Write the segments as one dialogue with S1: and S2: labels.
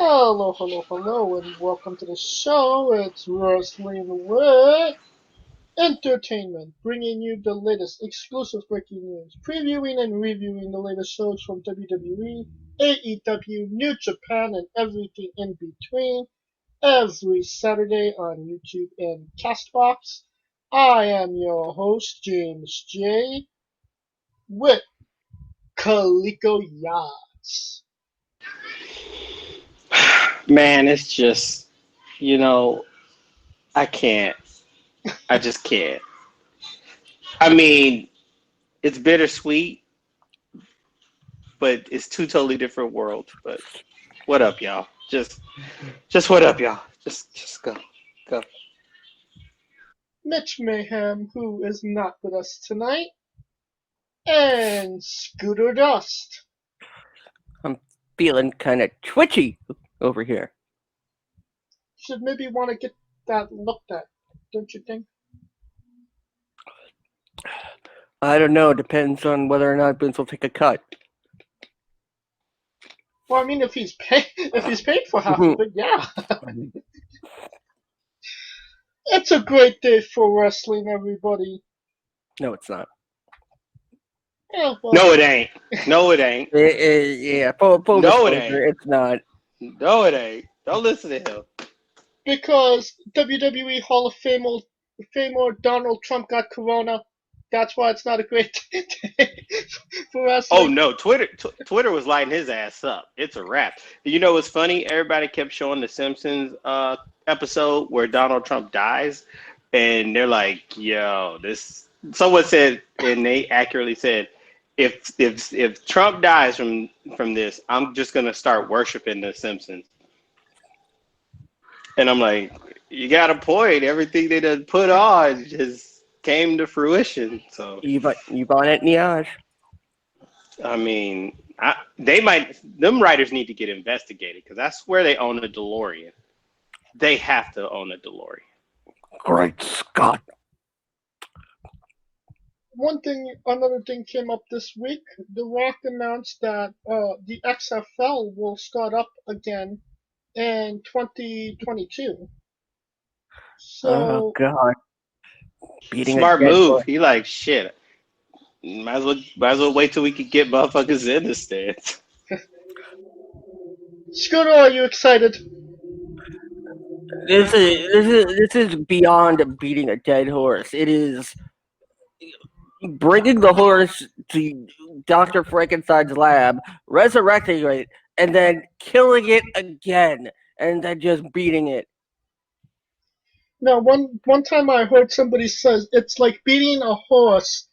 S1: Hello, hello, hello, and welcome to the show. It's Wrestling with Entertainment, bringing you the latest exclusive breaking news, previewing and reviewing the latest shows from WWE, AEW, New Japan, and everything in between every Saturday on YouTube and Castbox. I am your host, James J. with Kaliko Yas.
S2: Man, it's just, you know, I can't. I just can't. I mean, it's bittersweet, but it's two totally different worlds. But what up, y'all? Just what up, y'all? Just go.
S1: Mitch Mayhem, who is not with us tonight, and Scooter Dust.
S3: I'm feeling kind of twitchy over here.
S1: Should maybe want to get that looked at, don't you think?
S3: I don't know. Depends on whether or not Vince will take a cut.
S1: Well, I mean, if he's paid for half of it, yeah. It's a great day for wrestling, everybody.
S3: No, it's not.
S1: Yeah, well,
S2: No, it ain't. No, it ain't.
S3: Yeah, full
S2: No, it
S3: disclosure,
S2: ain't.
S3: it's not.
S2: No, it ain't. Don't listen to him.
S1: because WWE Hall of Famer Donald Trump got corona. That's why it's not a great day for wrestling.
S2: Oh no, Twitter was lighting his ass up. It's a wrap. You know what's funny? Everybody kept showing the Simpsons episode where Donald Trump dies, and they're like, "Yo, this." Someone said, and they accurately said, "If Trump dies from this, I'm just gonna start worshiping the Simpsons." And I'm like, "You got a point. Everything they done put on just came to fruition." So.
S3: Yvonne et Niage.
S2: I mean, them writers need to get investigated because I swear they own a DeLorean. They have to own a DeLorean.
S3: Great Scott.
S1: Another thing came up this week. The Rock announced that the XFL will start up again in 2022.
S3: Oh
S1: So,
S3: God. Beating
S2: Smart
S3: a dead
S2: move.
S3: horse.
S2: He like shit. Might as well wait till we can get motherfuckers in the stands.
S1: Scooter, are you excited?
S3: This is beyond beating a dead horse. It is bringing the horse to Dr. Frankenstein's lab, resurrecting it, and then killing it again, and then just beating it.
S1: Now, one time I heard somebody says it's like beating a horse,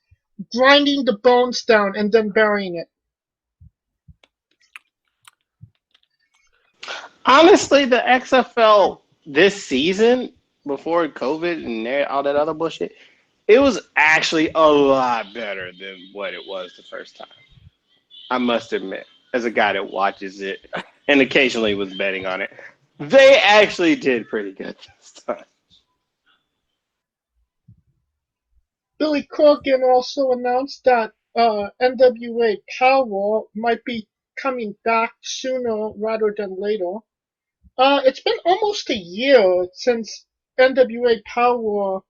S1: grinding the bones down, and then burying it.
S2: Honestly, the XFL this season, before COVID and all that other bullshit, it was actually a lot better than what it was the first time. I must admit, as a guy that watches it and occasionally was betting on it, they actually did pretty good this time.
S1: Billy Corgan also announced that NWA Power might be coming back sooner rather than later. It's been almost a year since NWA Power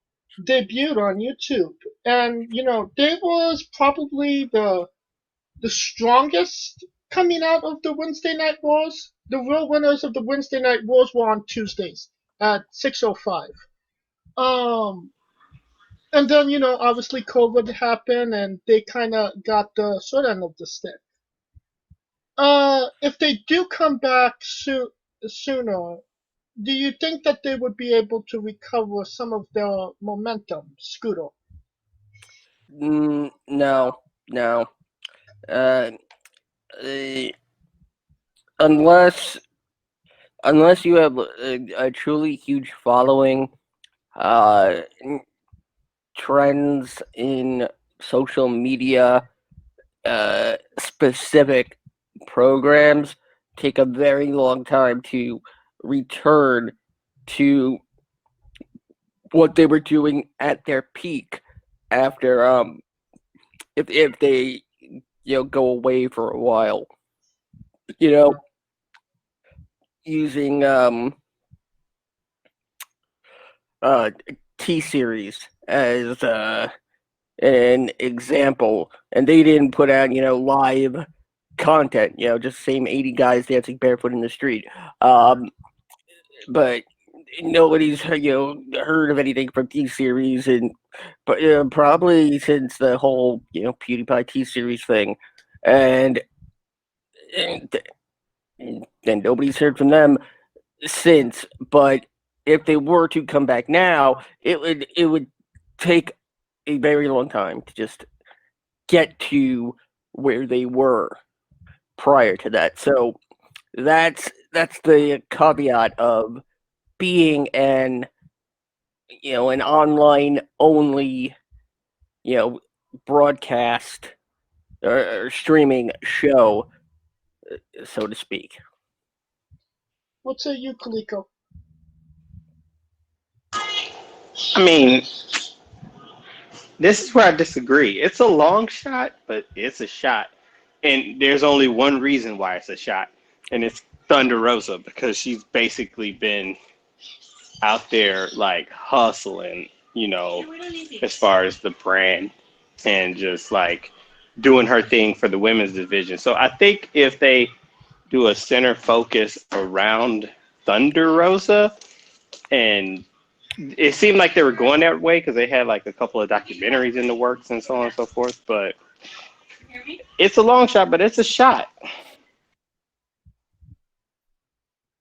S1: debuted on YouTube, and they was probably the strongest coming out of the Wednesday Night Wars. The real winners of the Wednesday Night Wars were on Tuesdays at 6:05. Um, and then obviously COVID happened, and they kind of got the short end of the stick. If they do come back sooner, do you think that they would be able to recover some of their momentum, Scooter?
S3: No. Uh, uh, unless you have a truly huge following, uh, trends in social media, specific programs take a very long time to return to what they were doing at their peak after if they go away for a while. using T-Series as an example, and they didn't put out live content, just the same 80 guys dancing barefoot in the street. But nobody's heard of anything from T-Series, but probably since the whole PewDiePie T-Series thing, and then nobody's heard from them since. But if they were to come back now, it would take a very long time to just get to where they were prior to that. So that's the caveat of being an online only broadcast or streaming show, so to speak.
S1: What say you, Kaliko?
S2: I mean, this is where I disagree. It's a long shot, but it's a shot. And there's only one reason why it's a shot, and it's Thunder Rosa, because she's basically been out there like hustling, as far as the brand and just like doing her thing for the women's division. So I think if they do a center focus around Thunder Rosa, and it seemed like they were going that way because they had like a couple of documentaries in the works and so on and so forth, but it's a long shot, but it's a shot.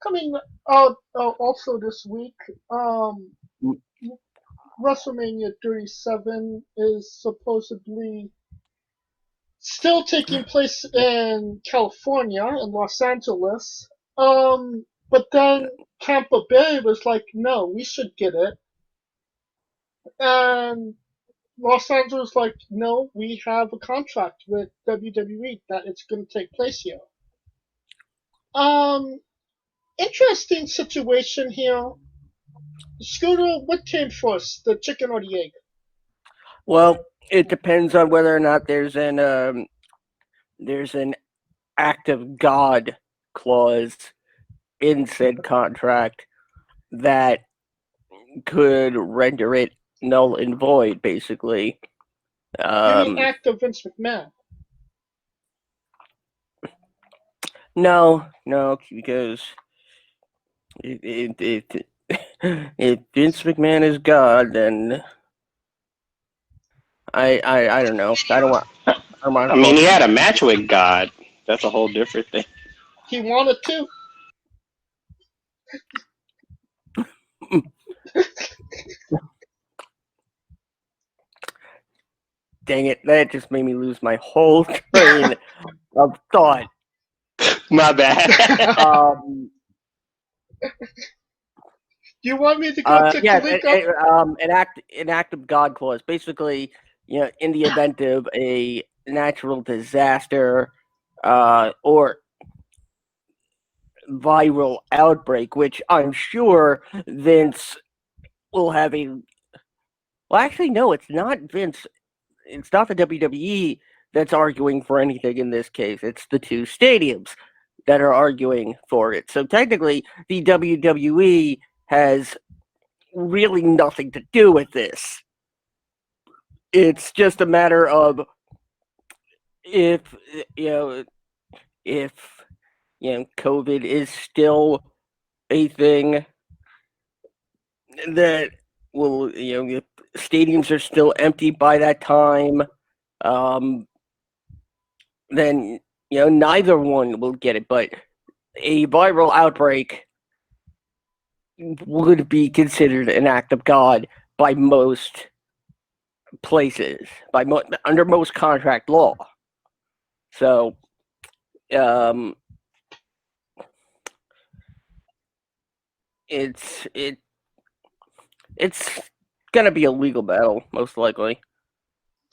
S1: Coming out also this week, WrestleMania 37 is supposedly still taking place in California, in Los Angeles. But then Tampa Bay was like, no, we should get it. And Los Angeles like, no, we have a contract with WWE that it's going to take place here. Interesting situation here. Scooter, what came first, the chicken or the egg?
S3: Well, it depends on whether or not there's an act of God clause in said contract that could render it null and void, basically.
S1: You mean act of Vince McMahon?
S3: No, because if Vince McMahon is God, then I don't know. I don't want.
S2: I mean, he had a match with God. That's a whole different thing.
S1: He wanted to.
S3: Dang it! That just made me lose my whole train of thought.
S2: My bad.
S1: Do you want me to go to Kaliko?
S3: An act of God clause. Basically, in the event of a natural disaster or viral outbreak, which I'm sure Vince will have a. Well, actually, no, it's not Vince. It's not the WWE that's arguing for anything in this case. It's the two stadiums that are arguing for it. So technically, the WWE has really nothing to do with this. It's just a matter of if COVID is still a thing that will, if stadiums are still empty by that time, then neither one will get it. But a viral outbreak would be considered an act of God by most places, under most contract law. So, it's gonna be a legal battle, most likely.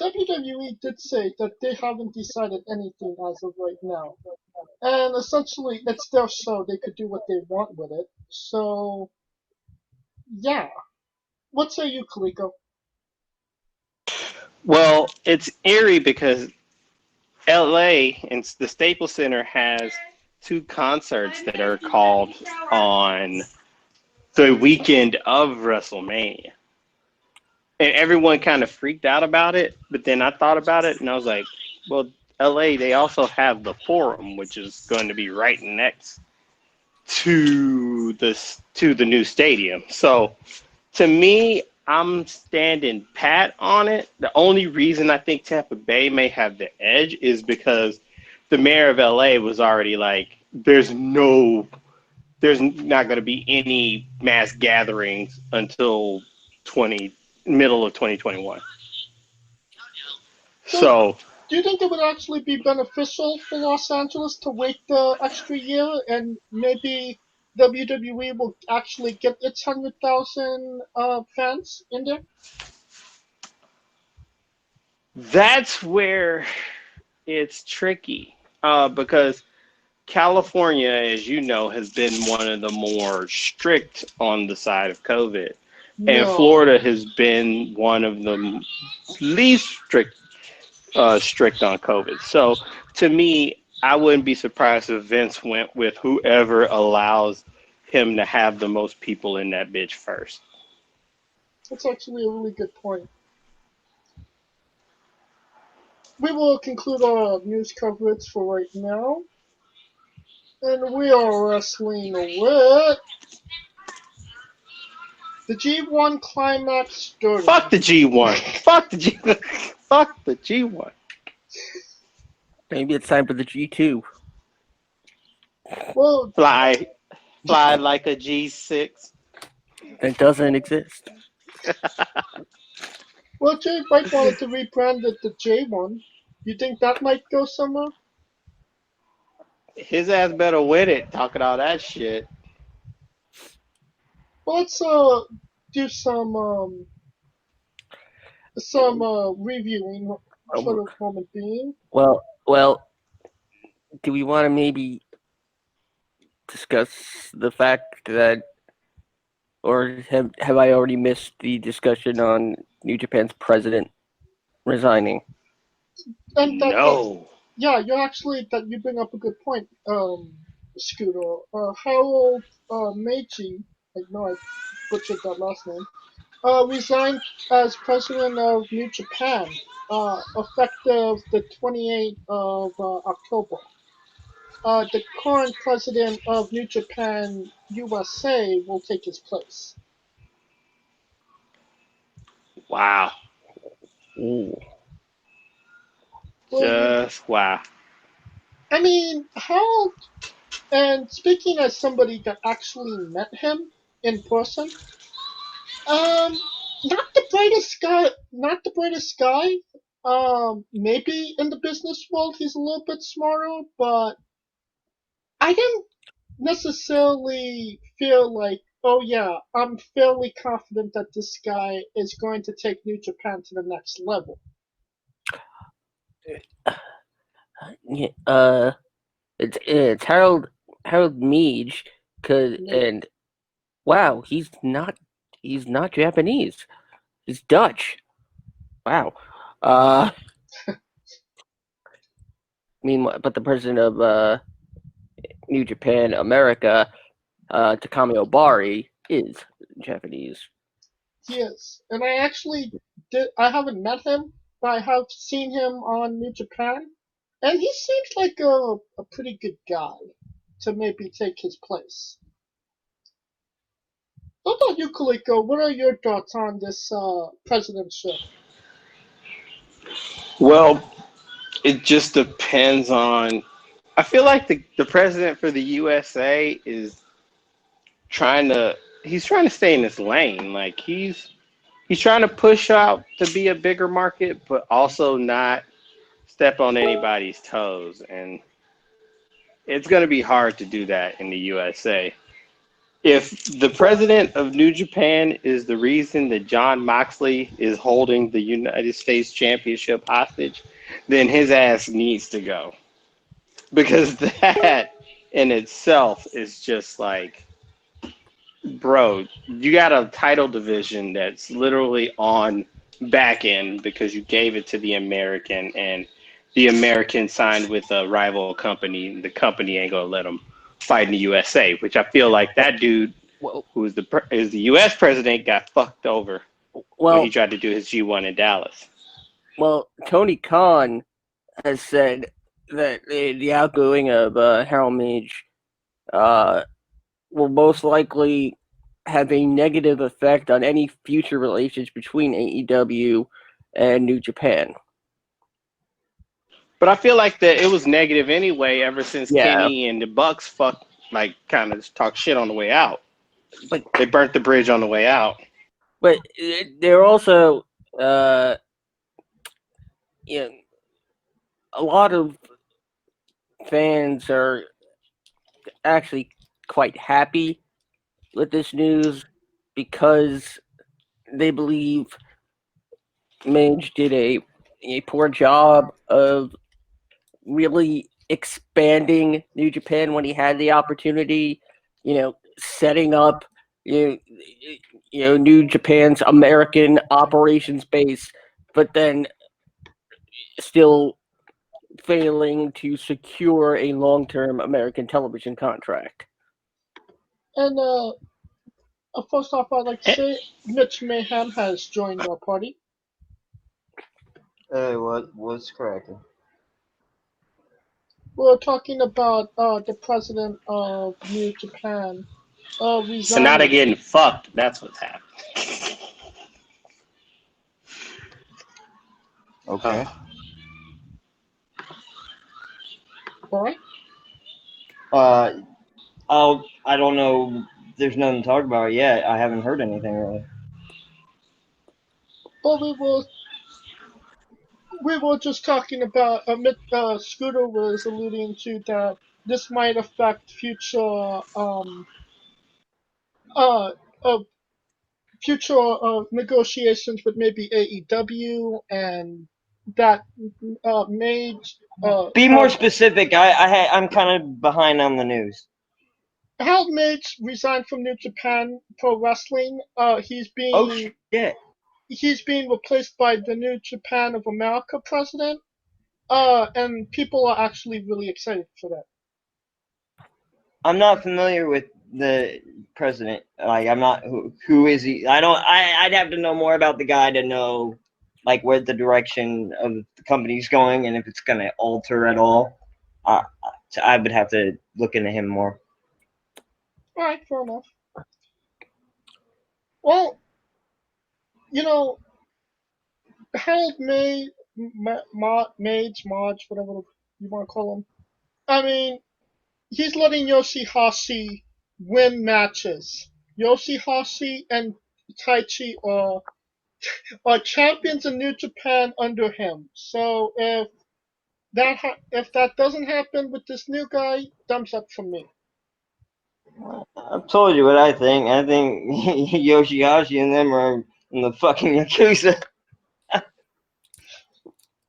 S1: WWE did say that they haven't decided anything as of right now. And essentially, it's their show. They could do what they want with it. So, yeah. What say you, Kaliko?
S2: Well, it's eerie because LA and the Staples Center has two concerts that are called on the weekend of WrestleMania. And everyone kind of freaked out about it, but then I thought about it and I was like, well, LA, they also have the Forum, which is going to be right next to the new stadium. So to me, I'm standing pat on it. The only reason I think Tampa Bay may have the edge is because the mayor of LA was already like, there's not going to be any mass gatherings until middle of 2021. So
S1: do you think it would actually be beneficial for Los Angeles to wait the extra year and maybe WWE will actually get its 100,000 fans in there?
S2: that's where it's tricky because California, as you know, has been one of the more strict on the side of COVID. And Florida has been one of the least strict on COVID. So to me, I wouldn't be surprised if Vince went with whoever allows him to have the most people in that bitch first.
S1: That's actually a really good point. We will conclude our news coverage for right now. And we are wrestling with the G1 Climax story.
S2: Fuck the G1. Fuck the G1. Fuck the G1.
S3: Maybe it's time for the G2.
S1: Well,
S2: fly like a G6.
S3: It doesn't exist.
S1: well, Jay White wanted to rebrand it to J1. You think that might go somewhere?
S2: His ass better win it, talking all that shit.
S1: Well, let's do some reviewing for the moment being.
S3: Well, do we want to maybe discuss the fact that, or have I already missed the discussion on New Japan's president resigning?
S1: And
S2: No.
S1: Yeah, you bring up a good point, Scooter. Harold Meiji, I know I butchered that last name, resigned as president of New Japan, effective the 28th of October. The current president of New Japan USA will take his place.
S2: Wow.
S3: Ooh.
S2: Just wow.
S1: I mean, Harold, and speaking as somebody that actually met him in person, not the brightest guy. Not the brightest guy. Maybe in the business world he's a little bit smarter, but I didn't necessarily feel like, oh yeah, I'm fairly confident that this guy is going to take New Japan to the next level.
S3: Yeah, it's Harold Meij, and wow, he's not Japanese. He's Dutch. Wow. Meanwhile, but the president of New Japan America, Takami Obari, is Japanese.
S1: Yes, and I haven't met him, but I have seen him on New Japan, and he seems like a pretty good guy to maybe take his place. What about you, Kaliko? What are your thoughts on this presidentship?
S2: Well, it just depends on. I feel like the president for the USA is he's trying to stay in his lane. Like he's trying to push out to be a bigger market, but also not step on anybody's toes. And it's going to be hard to do that in the USA. If the president of New Japan is the reason that Jon Moxley is holding the United States Championship hostage, then his ass needs to go. Because that in itself is just like, bro, you got a title division that's literally on back end because you gave it to the American, and the American signed with a rival company, and the company ain't gonna let him fight in the USA. Which I feel like that dude, who is the U.S. president, got fucked over when he tried to do his G1 in Dallas.
S3: Well, Tony Khan has said that the outgoing of Harold Meij will most likely have a negative effect on any future relations between AEW and New Japan.
S2: But I feel like that it was negative anyway ever since Kenny and the Bucks kind of talk shit on the way out. But they burnt the bridge on the way out.
S3: But they're also, a lot of fans are actually quite happy with this news because they believe Meij did a poor job of really expanding New Japan when he had the opportunity, setting up New Japan's American operations base, but then still failing to secure a long-term American television contract.
S1: And first off, I'd like to say Mitch Mayhem has joined our party.
S4: What's cracking?
S1: We're talking about the president of New Japan resigning.
S2: Sonata getting fucked. That's what's happening.
S4: Okay.
S1: All right.
S4: I don't know. There's nothing to talk about yet. I haven't heard anything really.
S1: Well, we were just talking about. Scooter was alluding to that this might affect future negotiations with maybe AEW, and that made.
S4: Be more specific. I'm kind of behind on the news.
S1: Harold Meij resigned from New Japan Pro Wrestling. He's being replaced by the New Japan of America president. And people are actually really excited for that.
S4: I'm not familiar with the president. Like, I'm not. Who is he? I'd have to know more about the guy to know, like, where the direction of the company's going and if it's going to alter at all. I would have to look into him more.
S1: All right, fair enough. Well, Harold Meij, whatever you want to call him. I mean, he's letting Yoshihashi win matches. Yoshihashi and Taichi are champions in New Japan under him. So if that doesn't happen with this new guy, thumbs up from me.
S4: I've told you what I think. I think Yoshihashi and them are in the fucking Yakuza.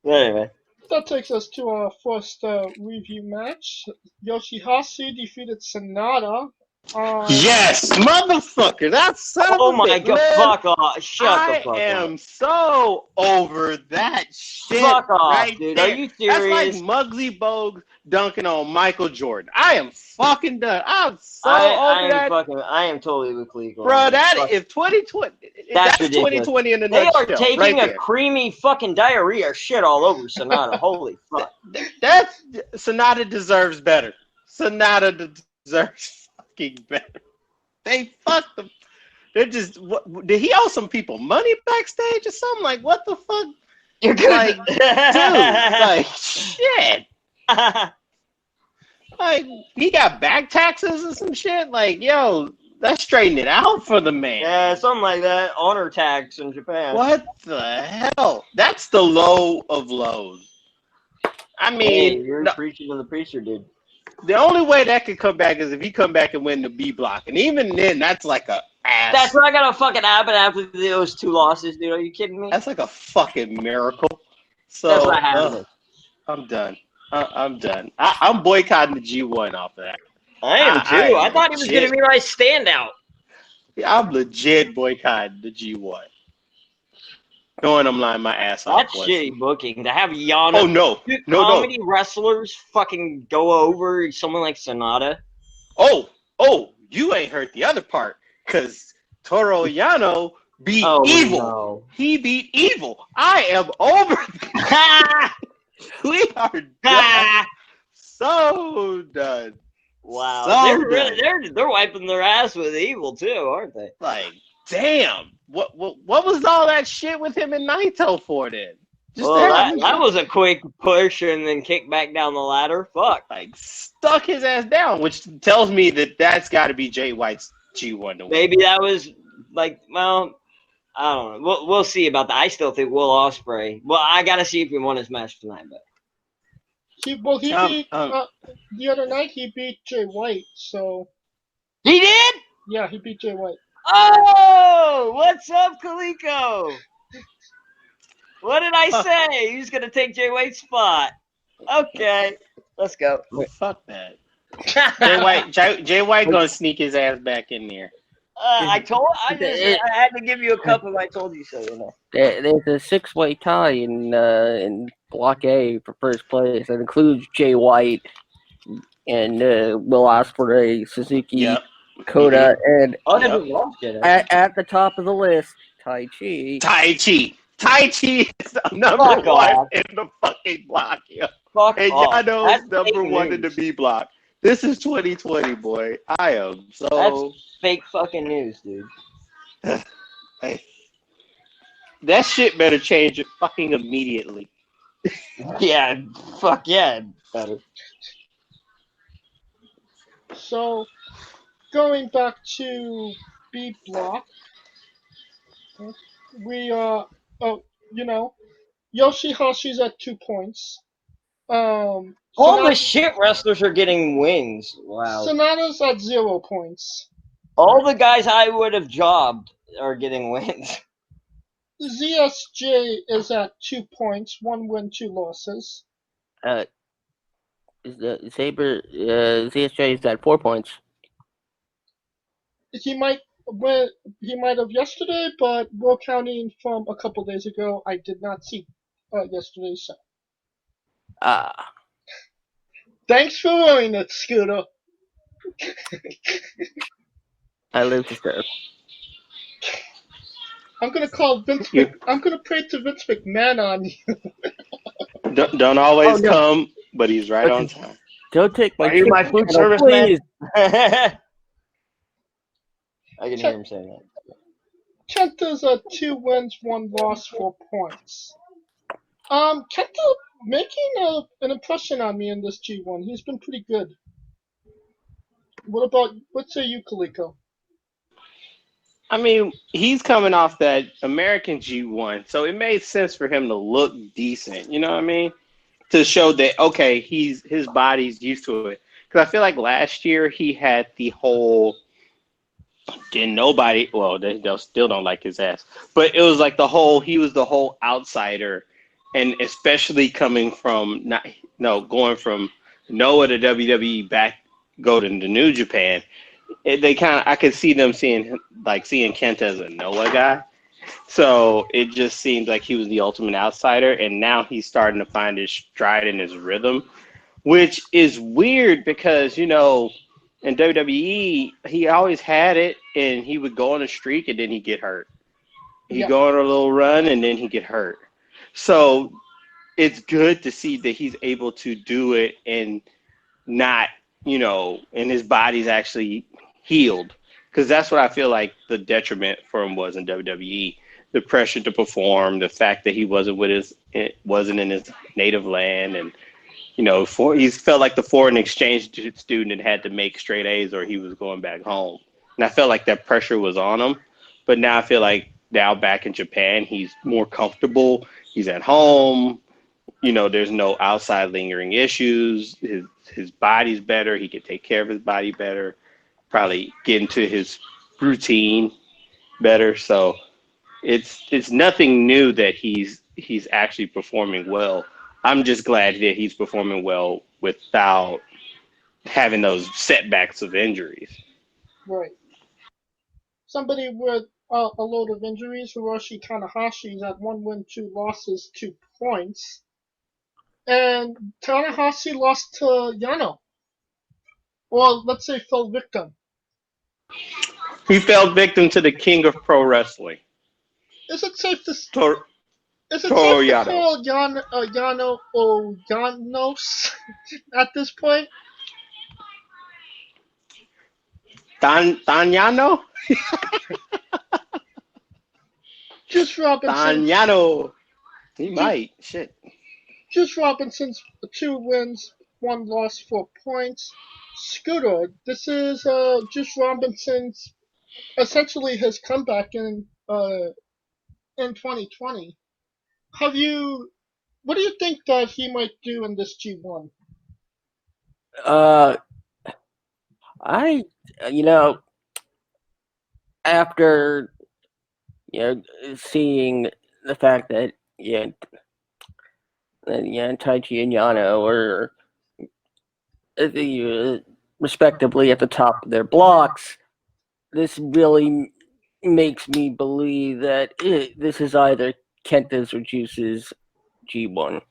S4: Anyway.
S1: That takes us to our first review match. Yoshihashi defeated Sonata.
S2: Yes, motherfucker! That's son
S4: Oh
S2: of
S4: my
S2: a
S4: god!
S2: man.
S4: Fuck off! Shut the fuck up!
S2: I am so over that shit.
S4: Fuck off,
S2: right
S4: dude!
S2: there.
S4: Are you serious?
S2: That's like Muggsy Bogues dunking on Michael Jordan. I am fucking done. I'm so over that.
S4: I am totally with Cleco.
S2: Bro, that is 2020. That's
S4: ridiculous.
S2: 2020 in the
S4: They
S2: nutshell.
S4: are taking
S2: right
S4: a creamy fucking diarrhea shit all over Sonata. Holy fuck!
S2: Sonata deserves better. Sonata deserves fucking better. They fucked them. They're just. Did he owe some people money backstage or something? Like, what the fuck?
S4: You're good.
S2: Like, dude, like, shit. Like, he got back taxes or some shit. Like, yo, let's straighten it out for the man.
S4: Yeah, something like that. Honor tax in Japan.
S2: What the hell? That's the low of lows. I mean,
S4: you're preaching to the preacher, dude.
S2: The only way that could come back is if he come back and win the B block, and even then, that's like a ass.
S4: That's not gonna fucking happen after those 2 losses, dude. Are you kidding me?
S2: That's like a fucking miracle. So
S4: that's not happening.
S2: I'm done. I'm done. I'm boycotting the G1 off of that.
S4: I am too. I thought he was gonna be my standout.
S2: Yeah, I'm legit boycotting the G1. Knowing I'm lying my ass off.
S4: That's shitty booking to have Yano.
S2: Oh no,
S4: Dude,
S2: no.
S4: comedy wrestlers fucking go over someone like Sonata.
S2: Oh, you ain't heard the other part, because Toro Yano beat Evil.
S4: No.
S2: He beat Evil. I am over. We are done. So done.
S4: Wow,
S2: So
S4: they're wiping their ass with Evil too, aren't they?
S2: like, damn. What was all that shit with him and Naito for then?
S4: That was a quick push and then kick back down the ladder. Fuck.
S2: Like, stuck his ass down, which tells me that's got to be Jay White's G1 to win.
S4: Maybe that was like, well, I don't know. We'll see about that. I still think Will Ospreay. Well, I gotta see if he won his match tonight, but
S1: He beat the other night. He beat Jay White. So
S4: he did.
S1: yeah, he beat Jay White.
S4: Oh, what's up, Kaliko? What did I say? He's gonna take Jay White's spot. Okay, let's go.
S2: Fuck that. Jay White gonna sneak his ass back in there.
S4: I had to give you a cup of I told you so. You know.
S3: There's a 6-way tie in Block A for first place. That includes Jay White and Will Ospreay, Suzuki, Kota, and at the top of the list, Tai Chi.
S2: Tai Chi is number one in the fucking block. Yeah. And Yano is number one in the B block. This is 2020, boy. I am so.
S4: That's fake fucking news, dude.
S2: That shit better change it fucking immediately.
S4: Yeah, fuck yeah, better.
S1: So, going back to B block, we Yoshihashi's at 2 points.
S4: All the shit wrestlers are getting wins. Wow.
S1: Sonata's at 0 points.
S4: All the guys I would have jobbed are getting wins.
S1: ZSJ is at 2 points, 1 win, 2 losses.
S3: Is the Saber ZSJ is at 4 points.
S1: He might have yesterday, but we're counting from a couple days ago. I did not see yesterday's show. Thanks for ruining it, Scooter.
S3: I live to serve.
S1: I'm gonna call Vince. I'm gonna pray to Vince McMahon on you.
S2: Don't always come, but he's right on time.
S3: Don't take my.
S4: Are you my food service man? I can hear him saying that.
S1: Kenta's at 2 wins, 1 loss, 4 points. Kenta making an impression on me in this G1. He's been pretty good. What say you, Kaliko?
S2: I mean, he's coming off that American G1, so it made sense for him to look decent. You know what I mean? To show that, okay, his body's used to it. Because I feel like last year he had the whole they still don't like his ass. But it was like he was the whole outsider. And especially coming from going from Noah to WWE go to the New Japan, I could see them seeing Kenta as a Noah guy. So it just seemed like he was the ultimate outsider, and now he's starting to find his stride and his rhythm, which is weird because in WWE he always had it, and he would go on a streak and then he'd get hurt. He'd go on a little run and then he'd get hurt. So it's good to see that he's able to do it and not, and his body's actually healed. Because that's what I feel like the detriment for him was in WWE. The pressure to perform, the fact that he wasn't in his native land, and he felt like the foreign exchange student and had to make straight A's or he was going back home. And I felt like that pressure was on him. But now I feel like back in Japan, he's more comfortable. He's at home. There's no outside lingering issues. His body's better. He can take care of his body better. Probably get into his routine better. So it's nothing new that he's actually performing well. I'm just glad that he's performing well without having those setbacks of injuries.
S1: Right. Somebody with a load of injuries. Hiroshi Tanahashi is at 1 win, 2 losses, 2 points. And Tanahashi lost to Yano. Or let's say fell victim.
S2: He fell victim to the king of pro wrestling.
S1: Is it safe to
S2: Tor-
S1: is it
S2: Toru
S1: safe to
S2: Yano.
S1: call Yano Yanos at this point?
S2: Tanyano?
S1: Juice Robinson.
S2: Tanyano. He might. Shit.
S1: Juice Robinson's 2 wins, 1 loss, 4 points. Scooter, this is Juice Robinson's essentially his comeback in 2020. What do you think that he might do in this G1?
S3: After seeing the fact that Taichi and Yano are respectively at the top of their blocks, this really makes me believe that this is either Kenta's or Juice's G1.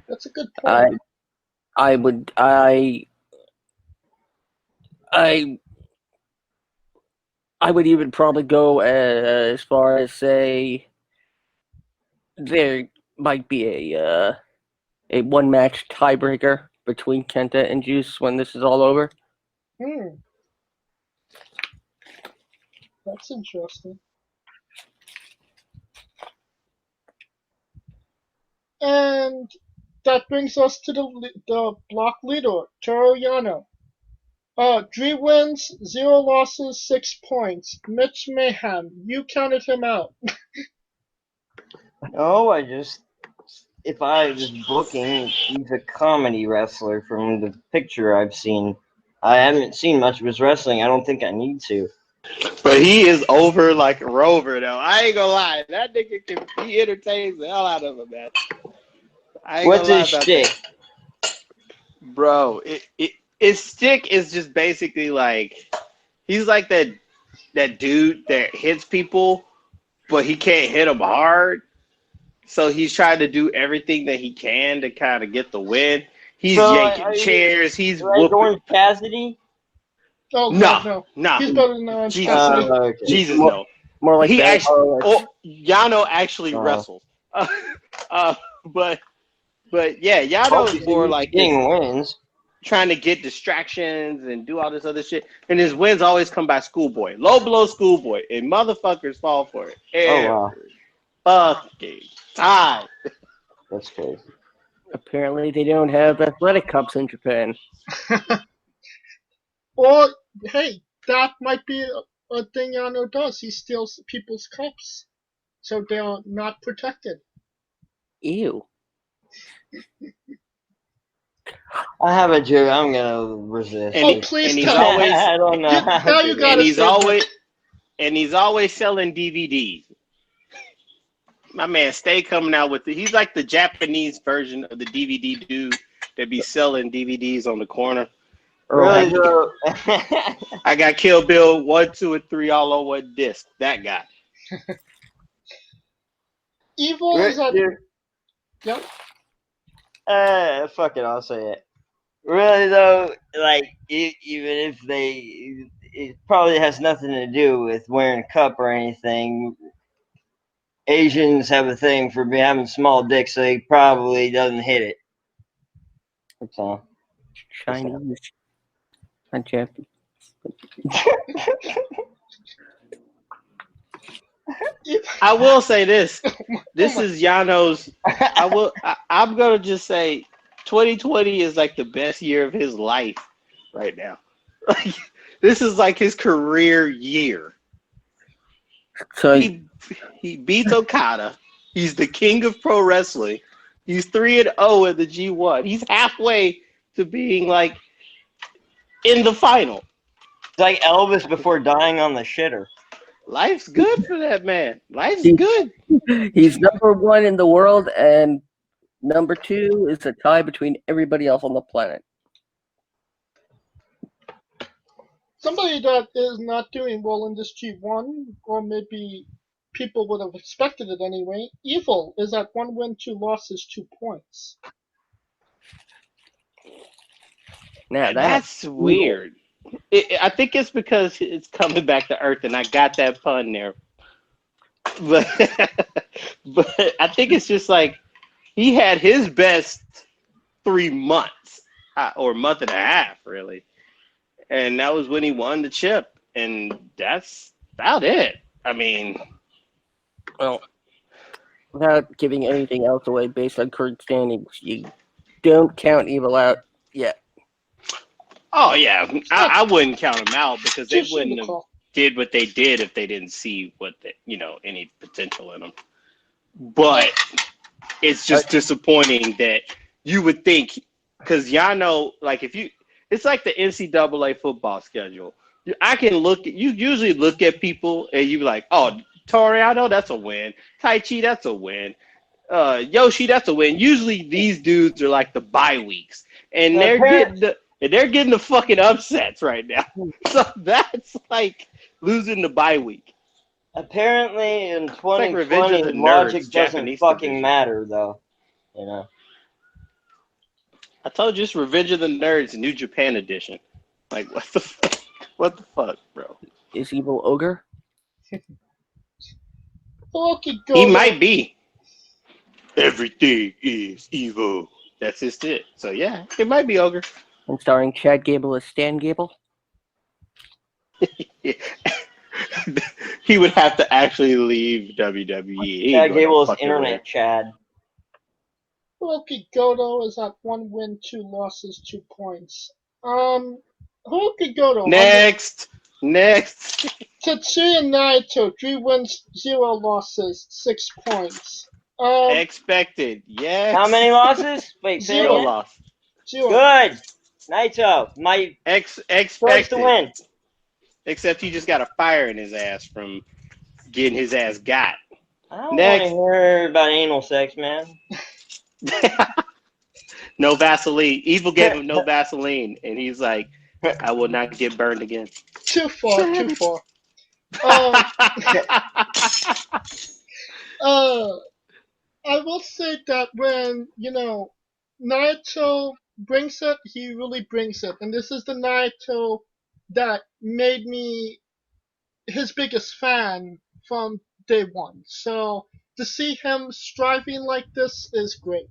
S1: That's a good point.
S3: I would even probably go as far as say there might be a one match tiebreaker between Kenta and Juice when this is all over.
S1: That's interesting. And that brings us to the block leader, Toru Yano. 3 wins, 0 losses, 6 points. Mitch Mayhem, you counted him out.
S4: No, if I was booking, he's a comedy wrestler from the picture I've seen. I haven't seen much of his wrestling. I don't think I need to.
S2: But he is over like a rover, though. I ain't gonna lie. That nigga he entertains the hell out of him, man.
S4: What's his shtick?
S2: Bro, his stick is just basically like he's like that dude that hits people, but he can't hit them hard. So he's trying to do everything that he can to kind of get the win. He's yanking chairs. He's whooping.
S4: Orange Cassidy?
S1: Oh,
S2: no.
S1: He's better than Orange
S2: Jesus,
S1: Cassidy.
S2: no.
S4: Okay.
S2: Jesus, no.
S3: More like
S2: he
S3: that.
S2: actually, Yano actually wrestles. But yeah, Yano is more like
S4: getting wins,
S2: trying to get distractions and do all this other shit. And his wins always come by Schoolboy, low blow Schoolboy, and motherfuckers fall for it.
S4: Oh
S2: wow, fucking time.
S4: That's crazy.
S3: Apparently, they don't have athletic cups in Japan.
S1: Or, hey, that might be a thing Yano does. He steals people's cups, so they are not protected.
S3: Ew.
S4: I have a joke. I'm gonna resist.
S1: Please
S2: and he's
S1: tell
S2: always,
S4: I don't know.
S1: Now you gotta
S2: and he's always selling DVDs. My man stay coming out with he's like the Japanese version of the DVD dude that be selling DVDs on the corner.
S4: Really, though?
S2: I got Kill Bill 1, 2, and 3 all on one disc. That guy.
S1: Evil is at... Yep.
S4: Fuck it, I'll say it. Really though, like even if it probably has nothing to do with wearing a cup or anything. Asians have a thing for having small dicks, so he probably doesn't hit it. That's all.
S3: Chinese. And Japanese.
S2: I will say this. This is Yano's. I'm gonna just say, 2020 is like the best year of his life right now. Like this is like his career year.
S3: So
S2: he beats Okada. He's the king of pro wrestling. He's 3-0 in the G1. He's halfway to being like in the final.
S4: It's like Elvis before dying on the shitter.
S2: Life's good for that man. Life's good.
S3: He's number 1 in the world, and number 2 is a tie between everybody else on the planet.
S1: Somebody that is not doing well in this G1, or maybe people would have expected it anyway. Evil is at 1 win, 2 losses, 2 points.
S3: Now
S2: That's weird. I think it's because it's coming back to earth, and I got that pun there. But but I think it's just like he had his best 3 months or month and a half, really, and that was when he won the chip, and that's about it. I mean,
S3: Well, without giving anything else away based on current standings, you don't count Evil out yet.
S2: oh yeah, I wouldn't count him out because they
S1: Too soon
S2: wouldn't
S1: to
S2: have
S1: call.
S2: did what they did if they didn't see any potential in him. But it's just disappointing that you would think, because y'all know, like it's like the NCAA football schedule. I can you usually look at people and you be like, oh, Toriano, that's a win. Tai Chi, that's a win. Yoshi, that's a win. Usually these dudes are like the bye weeks, and they're getting the fucking upsets right now. So that's like losing the bye week.
S4: Apparently, in
S2: like Revenge of
S4: 2020,
S2: the Nerds,
S4: logic doesn't
S2: Japanese
S4: fucking
S2: division.
S4: matter, though. You know.
S2: I told you it's Revenge of the Nerds, New Japan edition. Like, what the fuck? What the fuck, bro?
S3: Is Evil Ogre?
S1: Hiroki Goto.
S2: He might be. Everything is evil. That's his shit. So yeah, it might be Ogre.
S3: And starring Chad Gable as Stan Gable?
S2: He would have to actually leave WWE.
S4: Chad Gable's internet Chad.
S1: Hiroki Goto is at 1 win, 2 losses, 2 points. Hiroki Goto.
S2: Next.
S1: Tetsuya Naito, 3 wins, 0 losses, 6 points.
S2: Expected. Yes.
S4: How many losses? Wait,
S1: Zero.
S2: loss.
S1: 0.
S4: Good. Naito, my
S2: Expected.
S4: first to win.
S2: Except he just got a fire in his ass from getting his ass got.
S4: I don't want to hear about anal sex, man.
S2: No Vaseline. Evil gave him no Vaseline, and he's like, I will not get burned again.
S1: Too far. I will say that when, Naito brings it, he really brings it. And this is the Naito that made me his biggest fan from day one. So to see him striving like this is great.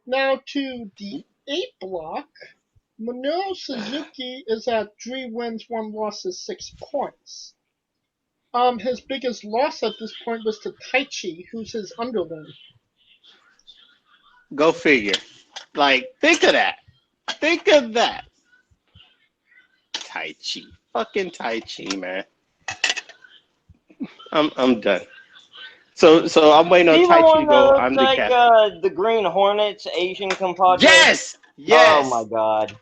S1: Now to the A block, Minoru Suzuki is at 3 wins, 1 losses, 6 points. His biggest loss at this point was to Taichi, who's his underling.
S2: Go figure. Like, think of that. Taichi. Fucking Taichi, man. I'm done. So I'm waiting on Taichi to go. I'm the captain.
S4: The Green Hornets Asian compadre.
S2: Yes.
S4: Oh my God.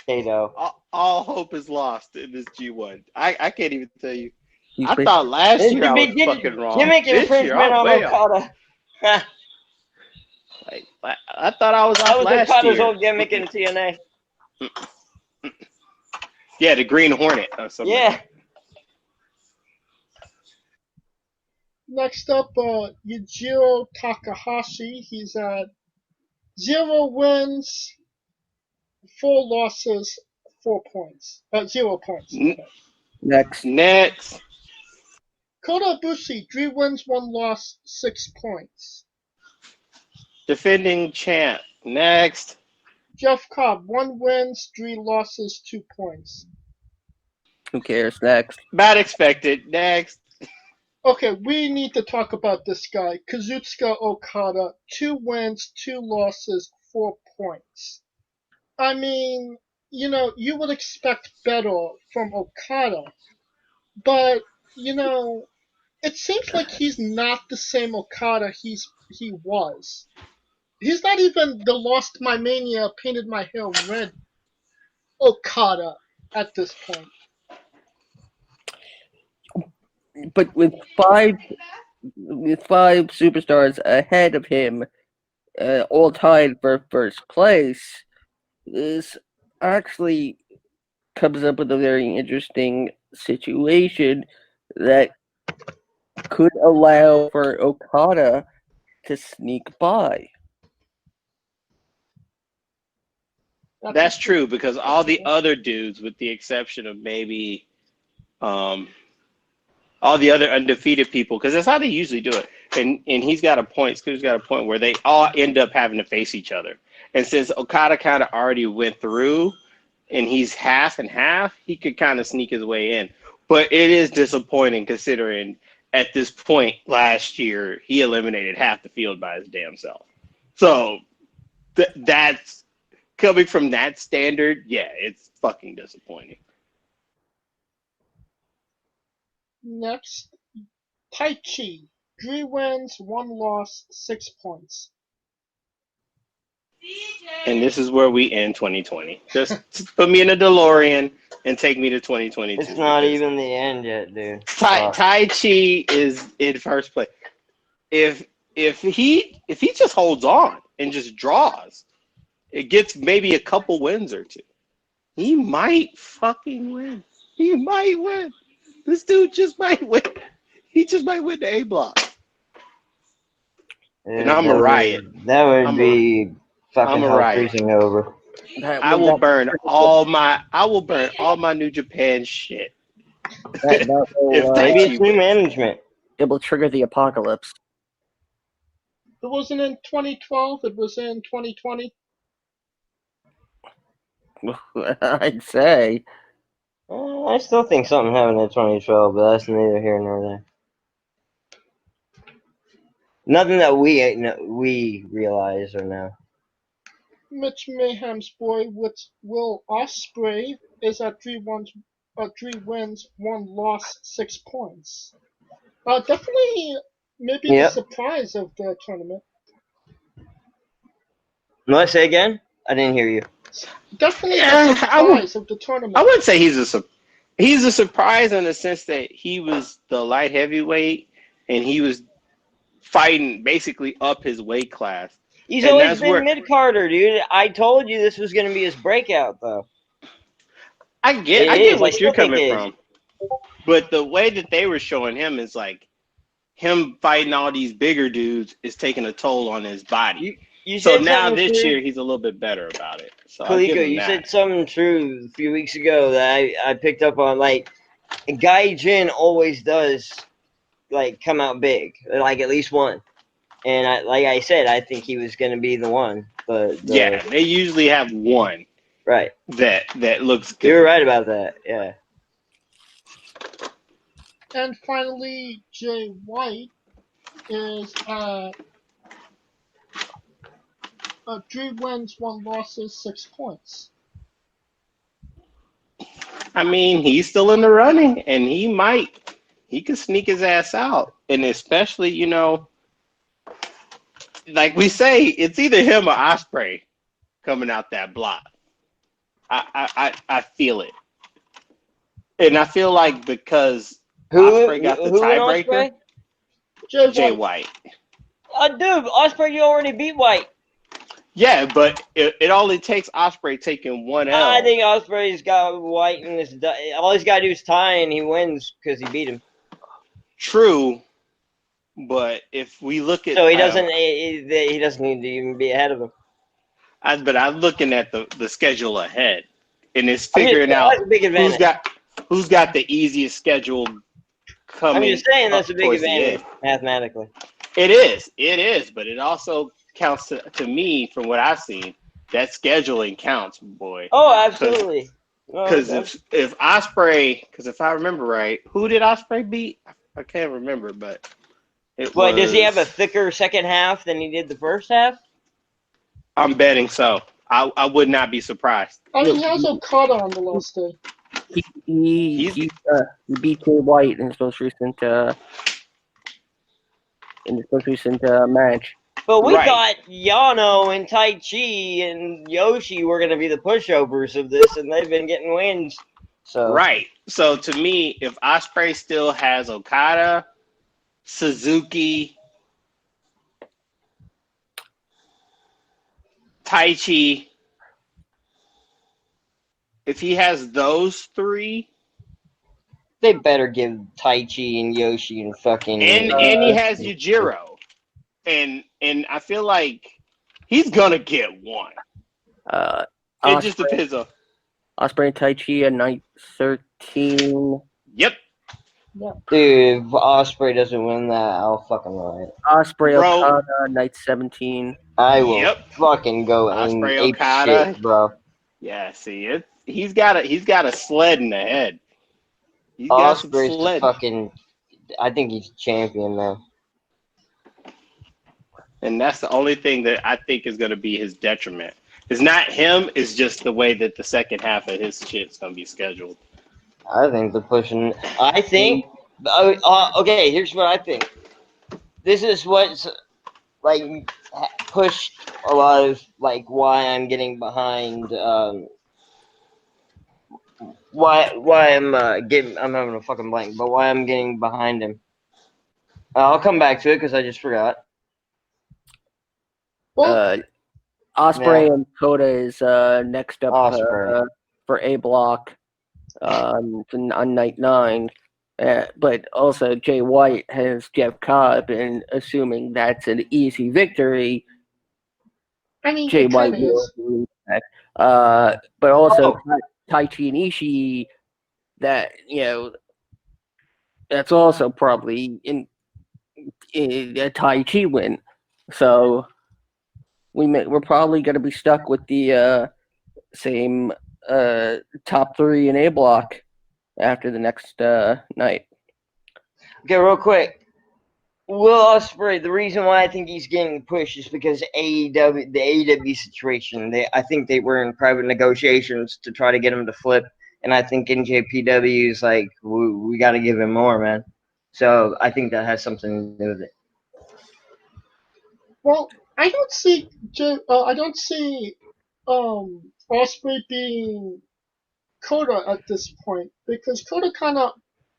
S2: Kato. All hope is lost in this G1. I can't even tell you.
S3: I
S2: thought last year I was fucking wrong.
S4: Gimmick infringement on Okada.
S2: I thought I was off last year.
S4: That was Okada's old gimmick in TNA.
S2: Yeah, the Green Hornet or something.
S4: Yeah.
S1: Next up, Yujiro Takahashi. He's at 0 wins, 4 losses, 4 points. 0 points.
S3: Next.
S1: Kota Ibushi, 3 wins, 1 loss, 6 points.
S2: Defending champ. Next.
S1: Jeff Cobb, 1 wins, 3 losses, 2 points.
S3: Who cares? Next.
S2: About expected. Next.
S1: Okay, we need to talk about this guy. Kazuchika Okada, 2 wins, 2 losses, 4 points. I mean, you would expect better from Okada, but, it seems like he's not the same Okada he was. He's not even the Lost My Mania, painted my hair red Okada at this point.
S3: But with five superstars ahead of him, all tied for first place, is actually comes up with a very interesting situation that could allow for Okada to sneak by.
S2: That's true because all the other dudes, with the exception of maybe all the other undefeated people, because that's how they usually do it. And he's got a point. Scoot's got a point where they all end up having to face each other. And since Okada kind of already went through, and he's half and half, he could kind of sneak his way in. But it is disappointing considering at this point last year he eliminated half the field by his damn self. So that's coming from that standard. Yeah, it's fucking disappointing.
S1: Next, Taichi. 3 wins, 1 loss, 6 points.
S2: And this is where we end 2020. Just put me in a DeLorean and take me to 2022.
S4: It's not even the end yet, dude.
S2: Tai Chi is in first place. If he just holds on and just draws, it gets maybe a couple wins or two. He might fucking win. He might win. This dude just might win. He just might win the A block.
S4: Yeah,
S2: And I'm a riot.
S4: That would be fucking hell freezing over.
S2: I will burn all my New Japan shit.
S3: Maybe
S4: it's new management.
S3: It will trigger the apocalypse.
S1: It wasn't in 2012, it was in 2020.
S3: I'd say.
S4: I still think something happened in 2012, but that's neither here nor there. Nothing that we realize or know.
S1: Mitch Mayhem's boy Will Ospreay is at 3 wins, 1 loss, 6 points. Definitely maybe the surprise of the tournament.
S4: What, say again? I didn't hear you.
S1: Definitely the surprise of the tournament.
S2: I wouldn't say he's a surprise in the sense that he was the light heavyweight and he was fighting basically up his weight class.
S4: He's always been mid-carder, dude. I told you this was going to be his breakout, though.
S2: I get what you're coming from. But the way that they were showing him is like him fighting all these bigger dudes is taking a toll on his body. So now this year he's a little bit better about it. So
S4: Kaliko, you said something true a few weeks ago that I picked up on. Like, Gaijin always does, like, come out big. Like, at least one. And like I said, I think he was going to be the one.
S2: Yeah, they usually have one.
S4: Right.
S2: That looks good.
S4: You're right about that, yeah.
S1: And finally, Jay White is 3 wins, 1 losses, 6 points.
S2: I mean, he's still in the running, and he could sneak his ass out. And especially, like we say, it's either him or Ospreay coming out that block. I feel it. And I feel like because Ospreay got the tiebreaker, Jay White.
S4: Dude, Ospreay, you already beat White.
S2: Yeah, but it only takes Ospreay taking one L.
S4: I think Ospreay's got White in this. All he's got to do is tie, and he wins because he beat him.
S2: True, but if we look at
S4: he doesn't need to even be ahead of him.
S2: But I'm looking at the schedule ahead, and it's figuring out who's got the easiest schedule coming.
S4: I'm just saying that's a big advantage mathematically.
S2: It is, but it also counts to me from what I've seen. That scheduling counts, boy.
S4: Oh, absolutely.
S2: Because if Ospreay, because if I remember right, who did Ospreay beat? I can't remember, but
S4: does he have a thicker second half than he did the first half?
S2: I'm betting so. I would not be surprised.
S1: I mean, he has Okada on the last day.
S3: He beat Jay White in his most recent match.
S4: But we thought Yano and Taichi and Yoshi were going to be the pushovers of this, and they've been getting wins. So
S2: right. So to me, if Ospreay still has Okada, Suzuki, Taichi, if he has those three,
S4: They better give Taichi and Yoshi and fucking
S2: and he has Yujiro, and I feel like he's gonna get one. It just depends on
S3: Osprey and Taichi at night 13.
S2: Yep.
S4: Dude, if Osprey doesn't win that, I'll fucking riot.
S3: Osprey
S2: Bro.
S3: Okada night 17.
S4: I will
S2: Yep.
S4: fucking go and
S2: Osprey
S4: ape
S2: Okada.
S4: shit, bro.
S2: Yeah, see, he's got a sled in the head. He's got some
S4: Osprey's the
S2: sled.
S4: fucking. I think he's champion, man.
S2: And that's the only thing that I think is going to be his detriment. It's not him. It's just the way that the second half of his shit's going to be scheduled.
S4: I think they're pushing. I think. Okay, here's what I think. This is what's like pushed a lot of like why I'm getting behind. Why I'm I'm having a fucking blank, but why I'm getting behind him. I'll come back to it because I just forgot.
S3: Osprey
S4: Yeah.
S3: and Coda is next up for A Block on night 9. But also Jay White has Jeff Cobb, and assuming that's an easy victory,
S1: I mean,
S3: Jay
S1: it
S3: White
S1: kind of
S3: will
S1: is.
S3: lose that. But also Taichi and Ishii, that that's also probably in a Taichi win. So we're probably going to be stuck with the same top 3 in A Block after the next night.
S4: Okay, real quick. Will Ospreay, the reason why I think he's getting pushed is because the AEW situation. I think they were in private negotiations to try to get him to flip, and I think NJPW is like, we got to give him more, man. So I think that has something to do with it.
S1: Well, I don't see Osprey being Coda at this point because Coda kind of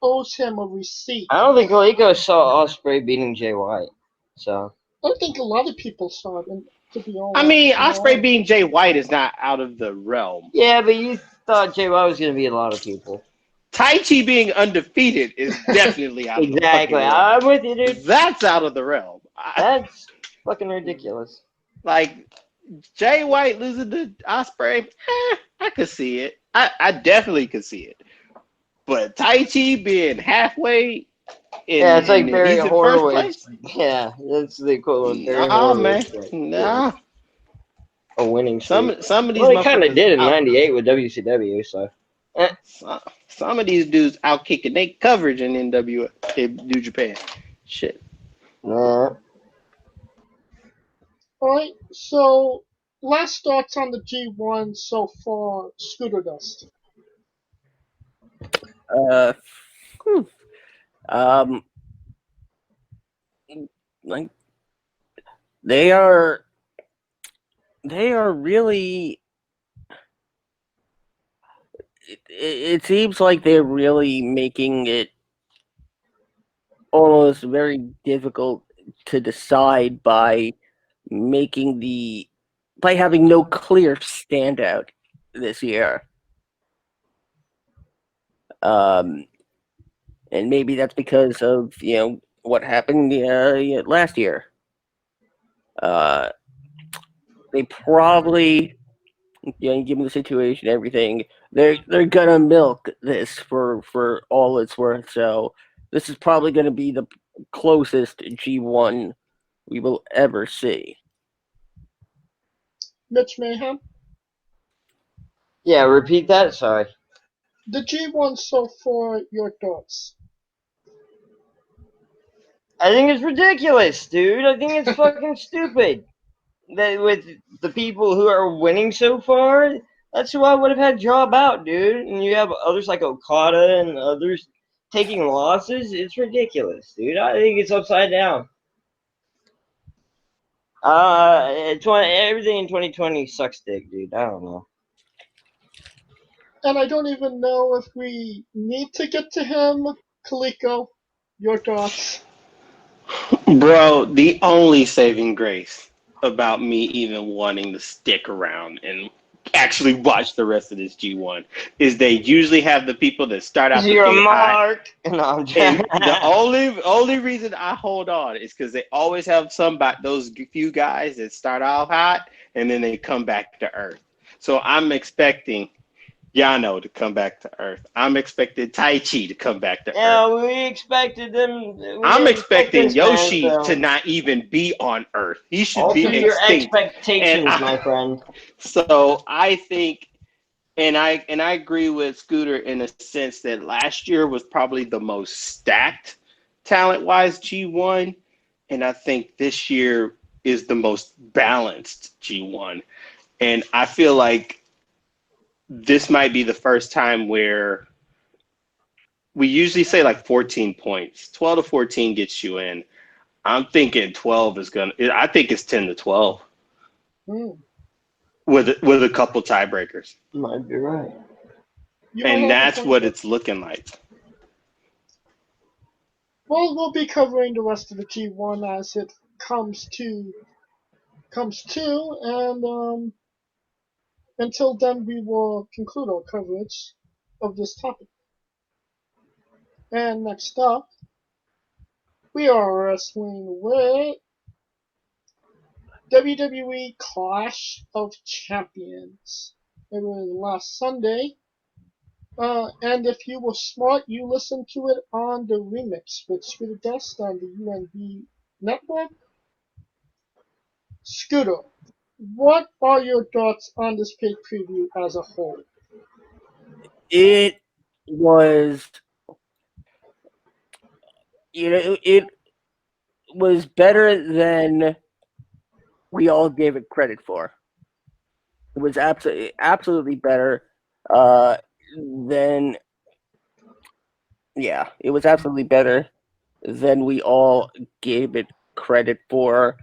S1: owes him a receipt.
S4: I don't think Coleco saw Ospreay beating Jay White, so
S1: I don't think a lot of people saw it, and to be honest.
S2: I mean, Osprey being Jay White is not out of the realm.
S4: yeah, but you thought Jay White was going to beat a lot of people.
S2: Taichi being undefeated is definitely out of the
S4: Exactly.
S2: fucking realm.
S4: I'm with you, dude.
S2: That's out of the realm.
S4: That's fucking ridiculous.
S2: Like Jay White losing to Osprey, I could see it. I definitely could see it. But Taichi being halfway
S4: it's like Barry
S2: he's in
S4: Horowitz. Yeah, that's the equivalent of Barry Horowitz.
S2: Man. Nah.
S4: A winning streak.
S2: Some of these
S4: Well, he kind of did in
S2: out-
S4: '98 with WCW, so.
S2: Some of these dudes out kicking their coverage in New Japan. Shit.
S4: Nah.
S1: Alright, so last thoughts on the G1 so far, Scooter Dust.
S3: Like they are really. It seems like they're really making it almost very difficult to decide by having no clear standout this year. And maybe that's because of what happened last year. They probably, given the situation, everything, they're gonna milk this for all it's worth. So this is probably gonna be the closest G1 we will ever see.
S1: Mitch Mayhem?
S4: Yeah, repeat that. Sorry.
S1: The G1 so far, your thoughts?
S4: I think it's ridiculous, dude. I think it's fucking stupid. That with the people who are winning so far, that's who I would have had job out, dude. And you have others like Okada and others taking losses. It's ridiculous, dude. I think it's upside down. Everything in 2020 sucks dick, dude. I don't know.
S1: And I don't even know if we need to get to him. Kaliko, your thoughts?
S2: Bro, the only saving grace about me even wanting to stick around and actually watch the rest of this G1 is they usually have the people that start out the
S4: You're a
S2: gate hot.
S4: mark. No, I'm
S2: And
S4: joking.
S2: the only reason I hold on is because they always have those few guys that start off hot and then they come back to earth. So I'm expecting Yano to come back to earth. I'm expecting Tai Chi to come back to
S4: Yeah,
S2: earth.
S4: we expected them.
S2: I'm expecting
S4: this, man,
S2: Yoshi
S4: so
S2: to not even be on earth. He should
S4: alter
S2: be
S4: your
S2: extinct.
S4: expectations, my friend.
S2: So I think, and I agree with Scooter in a sense that last year was probably the most stacked talent-wise G1, and I think this year is the most balanced G1. And I feel like this might be the first time where we usually say like 14 points. 12 to 14 gets you in. I'm thinking 12 is I think it's 10 to 12 with a couple tiebreakers.
S4: Might be right.
S2: And that's what it's looking like.
S1: Well, we'll be covering the rest of the G1 as it comes to, and until then, we will conclude our coverage of this topic. And next up, we are wrestling with WWE Clash of Champions. It was last Sunday. And if you were smart, you listened to it on the remix with Scooter Dust on the UNB network. Scooter, what are your thoughts on this pay preview as a whole?
S3: It was, it was better than we all gave it credit for. It was absolutely better than, it was absolutely better than we all gave it credit for.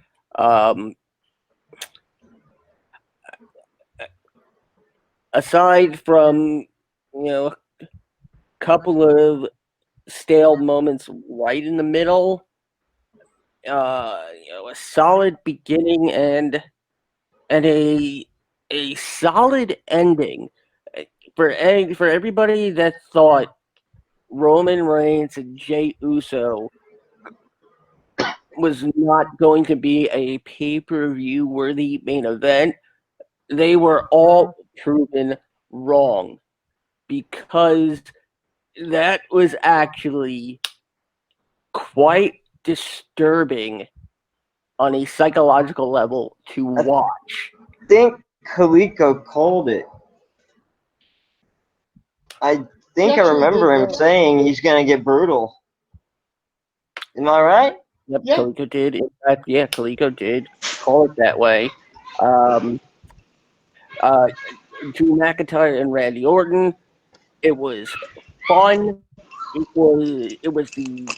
S3: Aside from, a couple of stale moments right in the middle, a solid beginning and a solid ending for everybody that thought Roman Reigns and Jey Uso was not going to be a pay-per-view worthy main event. They were all proven wrong, because that was actually quite disturbing on a psychological level to watch.
S4: I think Kaliko called it. I think I remember him saying he's going to get brutal. Am I right?
S3: Yep,
S1: Yeah.
S3: Kaliko did. In fact, Kaliko did call it that way. Drew McIntyre and Randy Orton. It was fun. It was the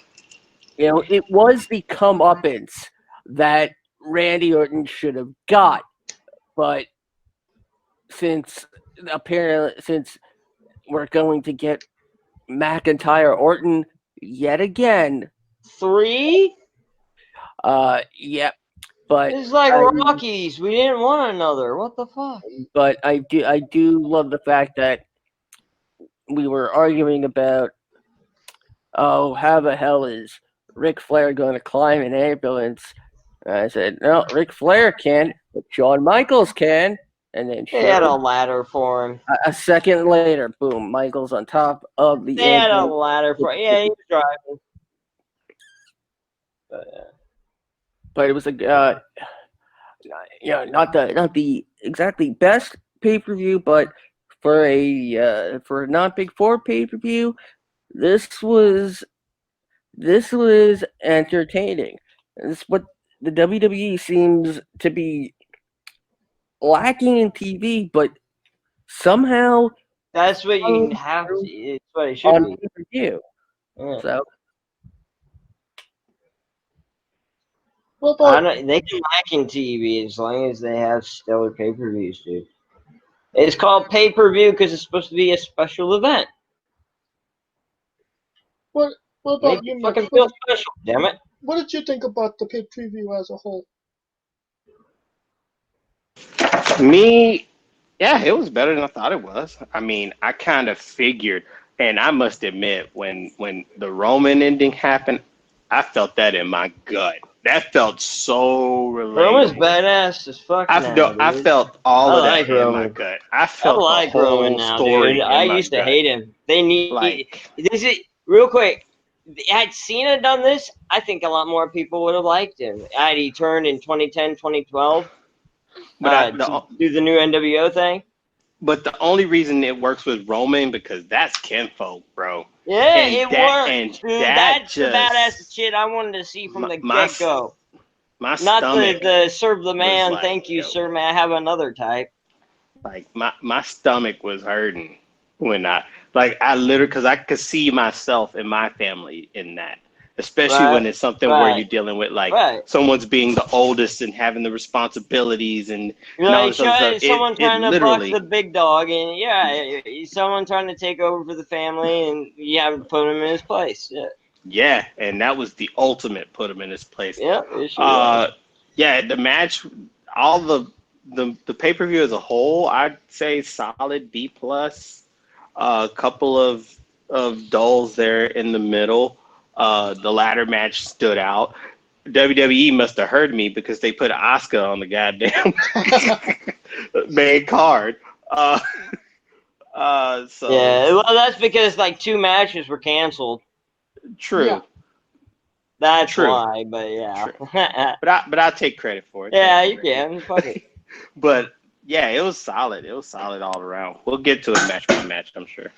S3: comeuppance that Randy Orton should have got, but since we're going to get McIntyre Orton yet again.
S4: 3?
S3: Yep. But
S4: it's like Rockies. We didn't want another. What the fuck?
S3: But I do love the fact that we were arguing about, how the hell is Ric Flair going to climb an ambulance? And I said, no, Ric Flair can, but Shawn Michaels can. And then
S4: they had a ladder for him.
S3: A second later, boom, Michaels on top of the
S4: They had a ladder for him. Yeah, he was driving.
S3: But it was not the exactly best pay-per-view, but for a non Big Four pay-per-view, this was entertaining. This is what the WWE seems to be lacking in TV, but somehow
S4: that's what you have to. It's what it should be.
S3: Pay-per-view. Yeah. So.
S4: They can lack in TV as long as they have stellar pay-per-views, dude. It's called pay-per-view because it's supposed to be a special event.
S1: What about you,
S4: fucking feel special, damn it.
S1: What did you think about the pay preview as a whole?
S2: Me, Yeah, it was better than I thought it was. I mean, I kind of figured, and I must admit, when the Roman ending happened, I felt that in my gut. That felt so
S4: Roman's
S2: relatable.
S4: badass as fuck now,
S2: I
S4: dude.
S2: felt all
S4: I
S2: of
S4: like
S2: that in my
S4: Roman.
S2: gut. I
S4: I
S2: felt the
S4: like Roman
S2: whole
S4: now, dude.
S2: story
S4: I
S2: in my
S4: used to
S2: gut.
S4: hate him. They need
S2: Like,
S4: this is real quick. Had Cena done this, I think a lot more people would have liked him. Had he turned in 2010, 2012
S2: but I,
S4: to do the new NWO thing.
S2: but the only reason it works with Roman because that's kinfolk, bro.
S4: Yeah,
S2: And
S4: it worked,
S2: and
S4: dude.
S2: that
S4: That's the badass
S2: just
S4: shit I wanted to see from
S2: my
S4: the
S2: my,
S4: get go.
S2: my
S4: Not
S2: stomach
S4: the serve the
S2: was
S4: man,
S2: like,
S4: thank you,
S2: yo,
S4: sir. May I have another type?
S2: like my stomach was hurting when I literally because I could see myself and my family in that, especially when
S4: Right,
S2: it's something where
S4: right,
S2: you're dealing with like
S4: right.
S2: someone's being the oldest and having the responsibilities
S4: You're
S2: and all
S4: like,
S2: this other stuff.
S4: someone
S2: It
S4: trying to buck the
S2: literally,
S4: big dog, and someone trying to take over for the family, and you have to put him in his place. Yeah,
S2: yeah, and that was the ultimate put him in his place.
S4: yeah, it sure was.
S2: Uh, yeah, the match, all the pay per view as a whole, I'd say solid B plus. A couple of dulls there in the middle. The ladder match stood out. WWE must have heard me because they put Asuka on the goddamn main card. So
S4: Yeah, well, that's because like 2 matches were canceled.
S1: Yeah.
S2: true,
S4: That's
S2: true,
S4: why. But yeah,
S2: true. But I'll take credit for it.
S4: yeah,
S2: Thank you,
S4: you
S2: Ricky.
S4: can. Fuck it.
S2: But yeah, it was solid. It was solid all around. We'll get to it match by match, I'm sure.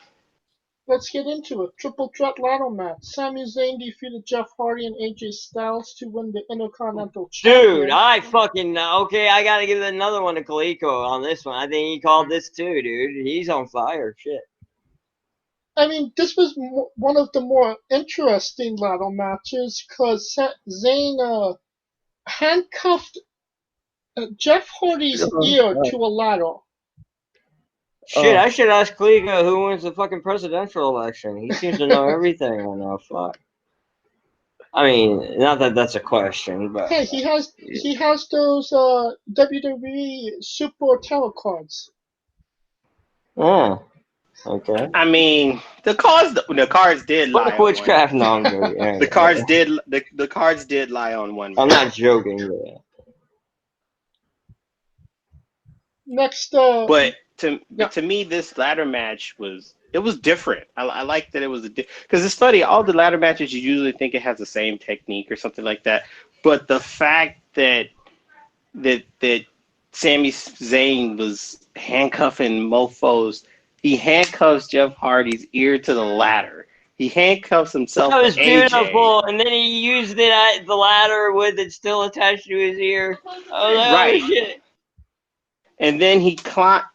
S1: Let's get into it. Triple threat ladder match. Sami Zayn defeated Jeff Hardy and AJ Styles to win the Intercontinental
S4: Dude,
S1: Championship.
S4: I fucking okay. I gotta give another one to Kaliko on this one. I think he called this too, dude. He's on fire. Shit.
S1: I mean, this was one of the more interesting ladder matches because Zayn handcuffed Jeff Hardy's ear to a ladder.
S4: Shit, I should ask Kaliko who wins the fucking presidential election. He seems to know everything on that. Fuck. I mean, not that that's a question, but
S1: Hey, he has those WWE Super Tarot cards.
S4: yeah. Okay.
S2: I mean, the cards did lie
S4: Fuck
S2: on one.
S4: witchcraft, no, I'm joking. Yeah,
S2: The cards did lie on one.
S4: I'm not joking. Yeah.
S1: Next,
S2: But
S1: yeah.
S2: to me, this ladder match was different. I like that it was because it's funny. All the ladder matches you usually think it has the same technique or something like that, but the fact that Sami Zayn was handcuffing mofos, he handcuffs Jeff Hardy's ear to the ladder. He handcuffs himself
S4: That
S2: to
S4: was
S2: AJ.
S4: beautiful, and then he used it at the ladder with it still attached to his ear. I was like,
S2: Right.
S4: oh shit.
S2: And then he climbs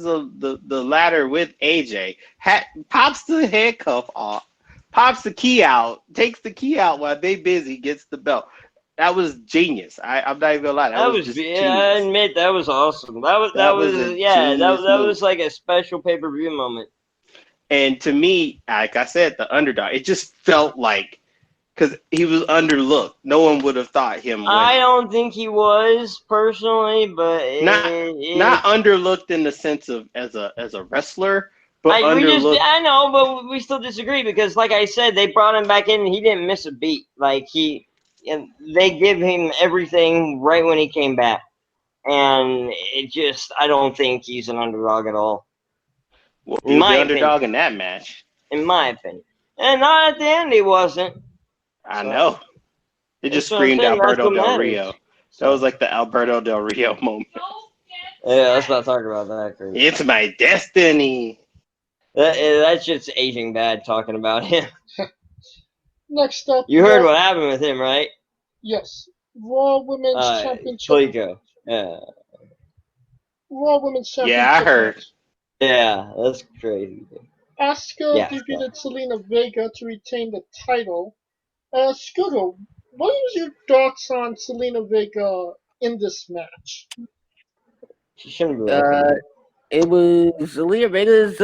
S2: the ladder with AJ, pops the handcuff off, pops the key out, takes the key out while they busy, gets the belt. That was genius. I'm not even gonna lie. That was just
S4: I
S2: genius.
S4: admit that was awesome. That was
S2: a
S4: yeah,
S2: genius
S4: that
S2: move.
S4: was like a special pay-per-view moment.
S2: And to me, like I said, the underdog, it just felt like because he was underlooked. No one would have thought him winning.
S4: I don't think he was personally, but
S2: not underlooked in the sense of as a wrestler, but underlooked.
S4: I know, but we still disagree because, like I said, they brought him back in. And he didn't miss a beat. Like they give him everything right when he came back, and I don't think he's an underdog at all.
S2: Well, he was the underdog in that match.
S4: In my opinion. And not at the end, he wasn't.
S2: I know. It just screamed Alberto Del Rio.
S4: So.
S2: That was like the Alberto Del Rio moment.
S4: Yeah, let's not talk about that. Crazy.
S2: It's my destiny.
S4: That's just aging bad talking about him.
S1: Next up,
S4: you heard what happened with him, right?
S1: Yes. Raw Women's Championship.
S4: Kaliko. Yeah.
S1: Raw Women's Championship.
S2: Yeah, I heard.
S1: Match.
S4: Yeah, that's crazy.
S1: Asuka defeated Zelina Vega to retain the title. Scooter, what was your thoughts on Zelina Vega in this match?
S4: She shouldn't be.
S3: It was Zelina Vega's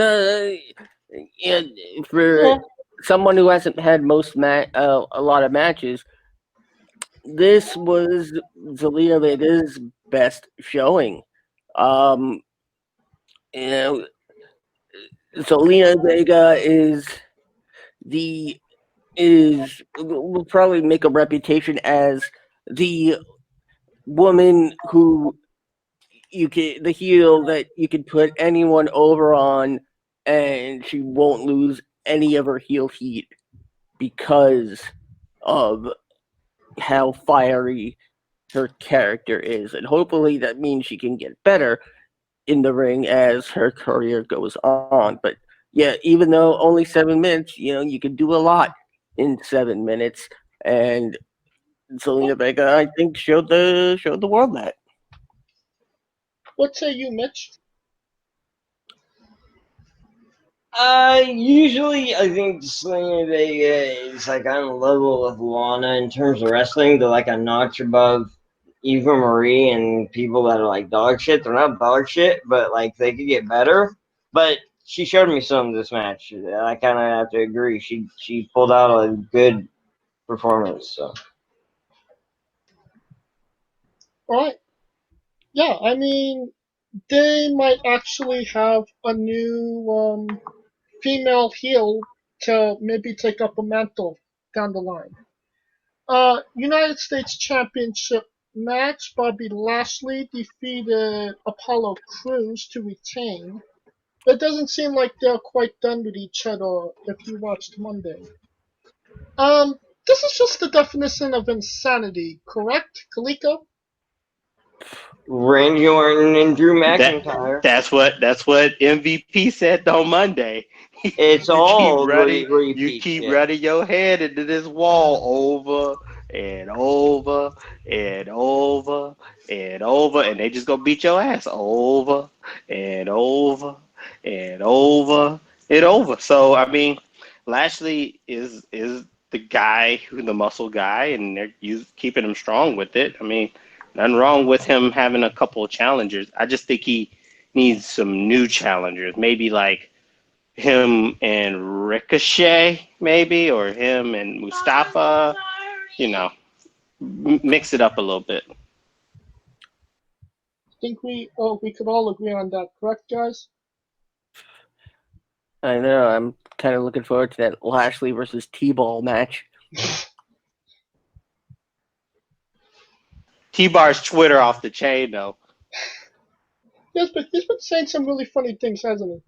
S3: for someone who hasn't had a lot of matches. This was Zelina Vega's best showing. You know, Zelina Vega will probably make a reputation as the woman who the heel that you can put anyone over on, and she won't lose any of her heel heat because of how fiery her character is, and hopefully that means she can get better in the ring as her career goes on. But yeah, even though only 7 minutes, you can do a lot in 7 minutes, and Zelina Vega, I think, showed the world that.
S1: What say you, Mitch?
S4: Usually I think Selena Vega is like on the level of Lana in terms of wrestling. They're like a notch above Eva Marie and people that are like dog shit. They're not dog shit, but like they could get better. But she showed me some of this match. I kind of have to agree. She pulled out a good performance. So.
S1: All right. Yeah, I mean, they might actually have a new female heel to maybe take up a mantle down the line. United States Championship match, Bobby Lashley defeated Apollo Crews to retain. It doesn't seem like they're quite done with each other if you watched Monday. This is just the definition of insanity, correct, Kaliko?
S4: Randy Orton and Drew McIntyre.
S2: That's what MVP said on Monday.
S4: It's all repeat
S2: You keep
S4: shit.
S2: running your head into this wall over and over and over and over, and they just gonna beat your ass over and over and over and over. So I mean, Lashley is the guy the muscle guy, and they're keeping him strong with it. I mean, nothing wrong with him having a couple of challengers. I just think he needs some new challengers, maybe like him and Ricochet, maybe, or him and Mustafa. Mix it up a little bit.
S1: I think we could all agree on that, correct, guys?
S3: I know. I'm kind of looking forward to that Lashley versus T-Ball match.
S2: T-Bar's Twitter off the chain, though.
S1: Yes, but he's been saying some really funny things, hasn't he?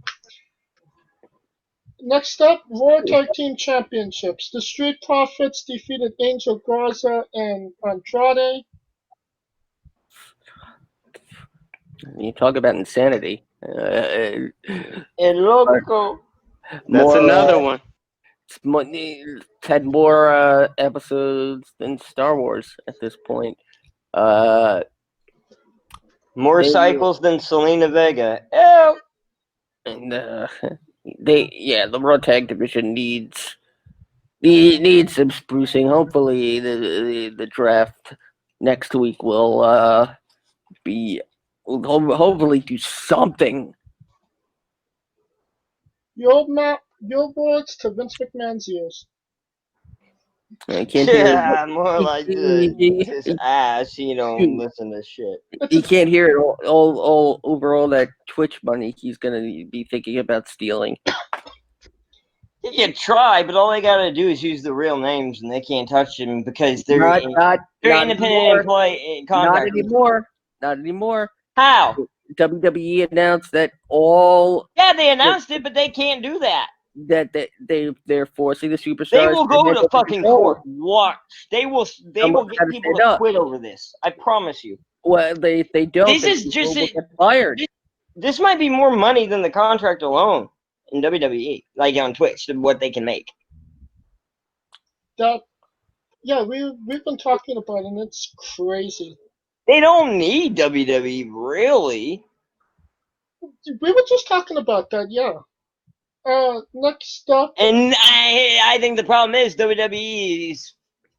S1: Next up, Raw Tag Team Championships. The Street Profits defeated Angel Garza and Andrade.
S3: You talk about insanity.
S4: El Loco.
S2: That's another one.
S3: It's had more episodes than Star Wars at this point.
S4: More cycles than Selena Vega. Ew.
S3: And the Raw Tag Division needs some sprucing. Hopefully, the draft next week will hopefully do something.
S1: Your words to Vince McMahon's ears.
S3: I can't hear
S4: more like his ass. You don't listen to shit.
S3: You can't hear it all over all that Twitch money he's gonna be thinking about stealing.
S4: He can try, but all they gotta do is use the real names, and they can't touch him because they're
S3: not
S4: independent employee contractors.
S3: Not anymore.
S4: How?
S3: WWE announced that all.
S4: Yeah, they announced it, but they can't do that.
S3: That they're forcing the superstars.
S4: They will go to fucking court. Watch. They will get people to quit over this. I promise you.
S3: Well, they don't.
S4: This is just
S3: get fired.
S4: This might be more money than the contract alone in WWE, like on Twitch, than what they can make.
S1: We've been talking about it, and it's crazy.
S4: They don't need WWE, really.
S1: We were just talking about that, yeah. Next up.
S4: And I think the problem is WWE is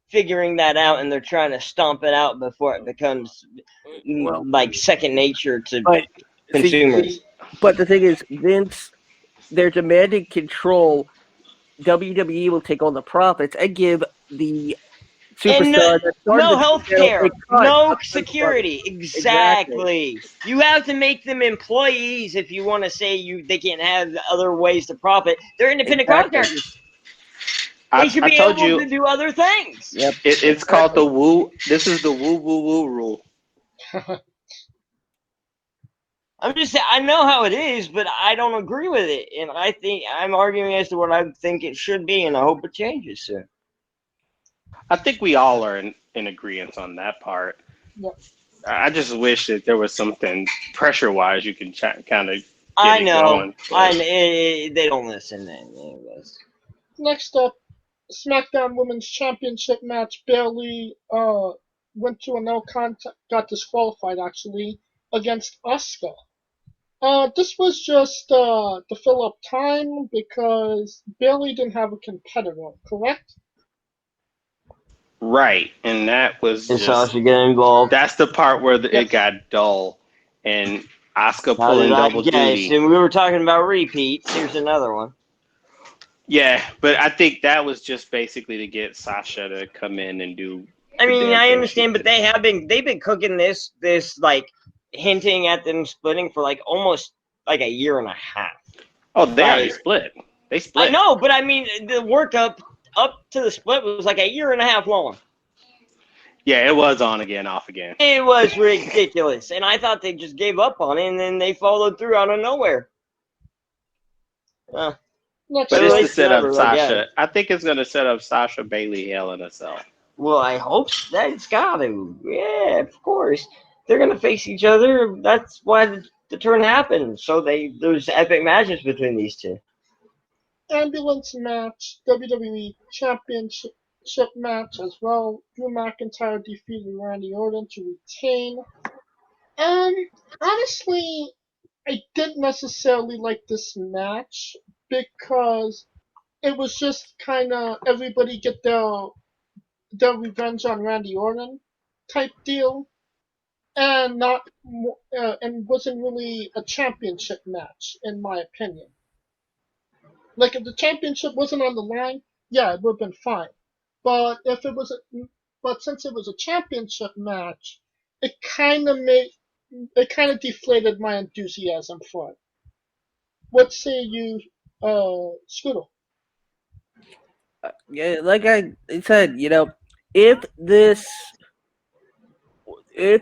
S4: figuring that out, and they're trying to stomp it out before it becomes like second nature to consumers.
S3: But the thing is, Vince, they're demanding control. WWE will take all the profits and give the superstar that started
S4: no
S3: the
S4: health
S3: TKO,
S4: care,
S3: they cut
S4: no
S3: up their
S4: security.
S3: budget.
S4: Exactly. You have to make them employees if you want to say they can't have other ways to profit. They're independent
S3: Exactly.
S4: contractors. They should
S2: I
S4: be
S2: told
S4: able
S2: you
S4: to do other things.
S3: Yep.
S2: it's called the woo. This is the woo woo woo rule.
S4: I'm just saying, I know how it is, but I don't agree with it. And I think I'm arguing as to what I think it should be, and I hope it changes soon.
S2: I think we all are in agreement on that part.
S1: Yep.
S2: I just wish that there was something pressure-wise you can kind of
S4: I
S2: get it
S4: know.
S2: going.
S4: They don't listen anyways.
S1: Next up, SmackDown Women's Championship match. Bayley went to a no contest, got disqualified actually against Asuka. This was just to fill up time because Bayley didn't have a competitor, correct?
S2: Right, and that was
S4: Did
S2: just
S4: Sasha get involved?
S2: that's the part where
S1: Yes.
S2: it got dull, and Asuka
S4: How
S2: pulling
S4: did I
S2: double
S4: guess?
S2: duty.
S4: And we were talking about repeats. Here's another one.
S2: Yeah, but I think that was just basically to get Sasha to come in and do.
S4: I
S2: the
S4: mean,
S2: damn
S4: I
S2: thing
S4: understand,
S2: she
S4: but
S2: did.
S4: they've been cooking this like hinting at them splitting for like almost like a year and a half.
S2: Oh, they already
S4: Like,
S2: split. They split.
S4: I know, but I mean, the work up to the split was like a year and a half long.
S2: Yeah, it was on again, off again.
S4: It was ridiculous, and I thought they just gave up on it, and then they followed through out of nowhere.
S1: Next
S2: But
S4: So
S2: it's
S1: up,
S2: to set up
S4: never, I guess.
S2: Sasha. I think it's going to set up Sasha Bailey Hell in a Cell.
S4: Well, I hope that's got to. Yeah, of course. They're going to face each other. That's why the turn happened. So there's epic matches between these two.
S1: ambulance match, WWE Championship match as well. Drew McIntyre defeated Randy Orton to retain. Honestly, I didn't necessarily like this match because it was just kind of everybody get their revenge on Randy Orton type deal, and and wasn't really a championship match in my opinion. Like if the championship wasn't on the line, yeah, it would have been fine. But if it was, but since it was a championship match, it it kind of deflated my enthusiasm for it. What say you, Scooter?
S3: Yeah, like I said, if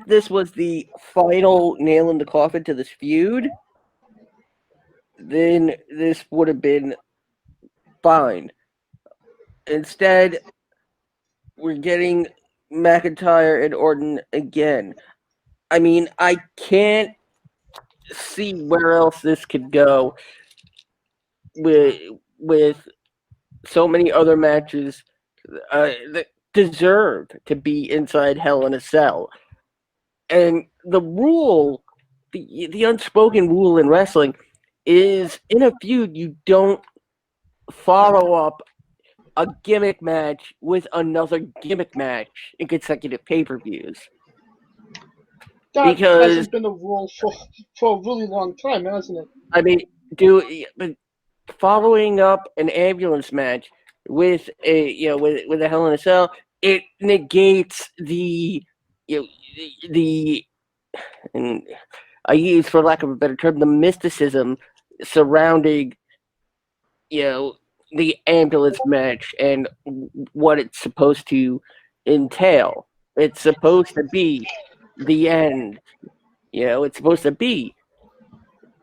S3: this was the final nail in the coffin to this feud, then this would have been fine. Instead, we're getting McIntyre and Orton again. I mean, I can't see where else this could go with so many other matches that deserve to be inside Hell in a Cell. And the rule, the unspoken rule in wrestling is in a feud you don't follow up a gimmick match with another gimmick match in consecutive pay-per-views.
S1: That
S3: Because
S1: hasn't been a rule for a really long time, hasn't it?
S3: I mean, following up an ambulance match with with a Hell in a Cell, it negates the and I use, for lack of a better term, the mysticism surrounding the ambulance match and what it's supposed to entail. It's supposed to be the end. It's supposed to be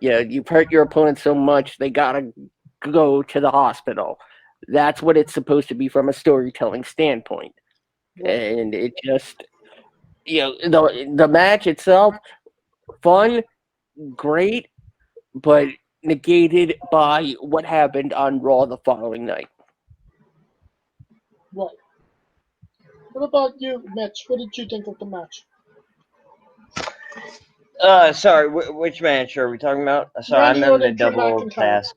S3: you've hurt your opponent so much they gotta go to the hospital. That's what it's supposed to be from a storytelling standpoint. And it just the match itself, fun, great, but negated by what happened on Raw the following night.
S1: Right. What about you, Mitch? What did you think of the match?
S4: Sorry, which match are we talking about? Sorry,
S1: Randy
S4: I'm having a
S1: Orton, Drew
S4: double
S1: McIntyre.
S4: task.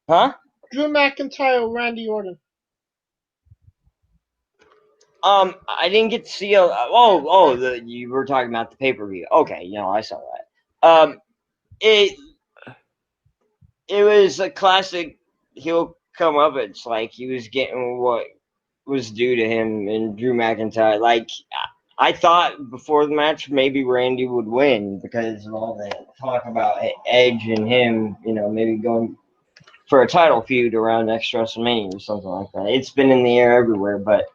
S4: Huh?
S1: Drew McIntyre, Randy Orton.
S4: I didn't get to see. You were talking about the pay-per-view. Okay, I saw that. It was a classic. He'll come up. It's like he was getting what was due to him and Drew McIntyre. Like, I thought before the match maybe Randy would win because of all the talk about Edge and him, maybe going for a title feud around next WrestleMania or something like that. It's been in the air everywhere, but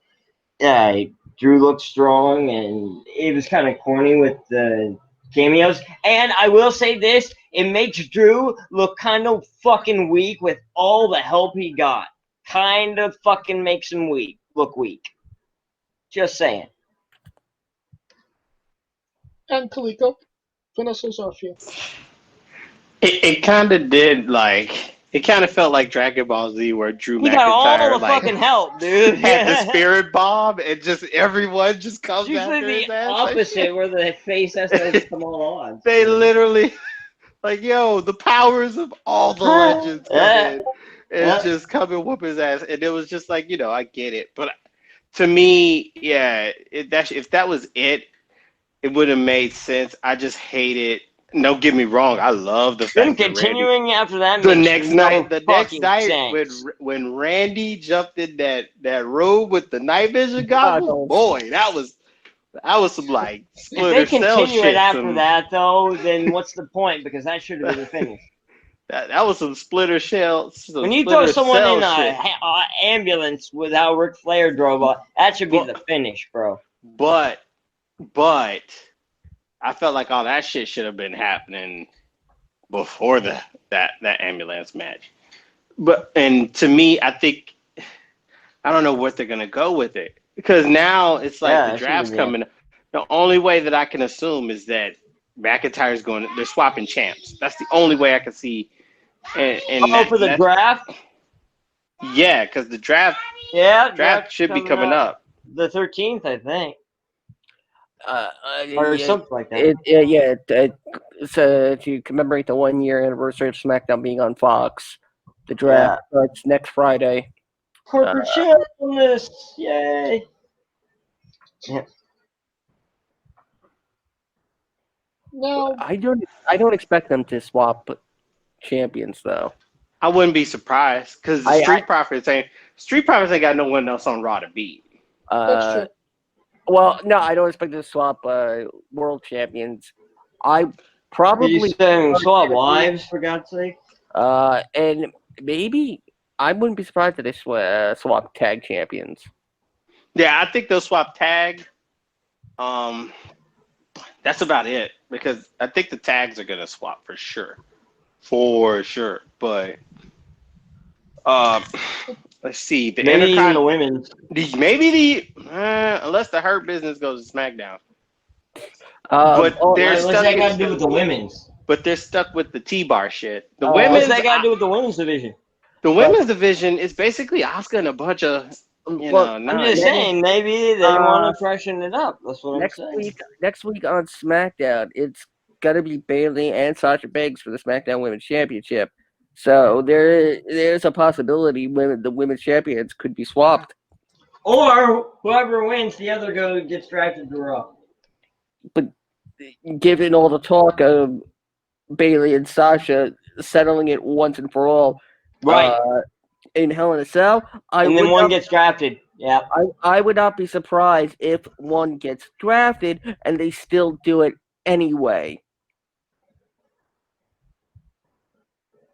S4: yeah, Drew looked strong, and it was kind of corny with the cameos. And I will say this, it makes Drew look kind of fucking weak with all the help he got. Kind of fucking makes him look weak. Just saying.
S1: And Kaliko, finish us off here.
S2: It kind of did it kind of felt like Dragon Ball Z where Drew
S4: He
S2: McIntyre
S4: got all the fucking help, dude.
S2: had the spirit bomb and just everyone just comes
S4: It's
S2: after
S4: usually
S2: his
S4: the
S2: ass.
S4: opposite where the face has to come all on.
S2: They literally yo, the powers of all the legends come in and just come and whoop his ass. And it was just I get it. But to me, yeah, if that was it would have made sense. I just hate it. Don't get me wrong. I love the fact that
S4: continuing after that.
S2: The next night,
S4: sense.
S2: when Randy jumped in that room with the night vision goggles, boy, that was some Splinter
S4: If they
S2: Cell
S4: continue
S2: shit.
S4: it after that, though, then what's the point? Because that should have been the finish.
S2: That was some Splinter Cell.
S4: When you throw someone in an ambulance with how Ric Flair drove up, that should be the finish, bro.
S2: But I felt like all that shit should have been happening before that ambulance match. And to me, I think I don't know what they're gonna go with it because now it's the draft's coming. The only way that I can assume is that McIntyre's they're swapping champs. That's the only way I can see.
S4: For the draft?
S2: Yeah, because the draft should be coming up.
S4: The 13th, I think. Or something like that.
S3: It's to commemorate the 1-year anniversary of SmackDown being on Fox. The draft starts next Friday.
S4: Corporate shareholders, yay! Yeah.
S1: No,
S3: I don't expect them to swap champions though.
S2: I wouldn't be surprised because Street Profits ain't got no one else on Raw to beat.
S1: that's true.
S3: Well, no, I don't expect them to swap world champions. I probably
S4: swap wives for God's sake.
S3: And maybe I wouldn't be surprised if they swap tag champions.
S2: Yeah, I think they'll swap tag. That's about it because I think the tags are gonna swap for sure. But let's see. The
S4: maybe
S2: Intercontinental
S4: the women's.
S2: Maybe unless the Hurt Business goes to SmackDown.
S4: But what's that got to do with the women's?
S2: But they're stuck with the T-bar shit. The
S4: women's. What's that got to do with the women's division?
S2: The women's division is basically Asuka and a bunch of. I'm
S4: just saying, maybe they want to freshen it up. That's what I'm saying.
S3: Next week on SmackDown, it's gonna be Bayley and Sasha Banks for the SmackDown Women's Championship. So there's a possibility the women's champions could be swapped.
S4: Or whoever wins, the other gets drafted to Raw.
S3: But given all the talk of Bayley and Sasha settling it once and for all,
S4: right?
S3: In Hell in a Cell,
S4: then one gets drafted. Yeah,
S3: I would not be surprised if one gets drafted and they still do it anyway.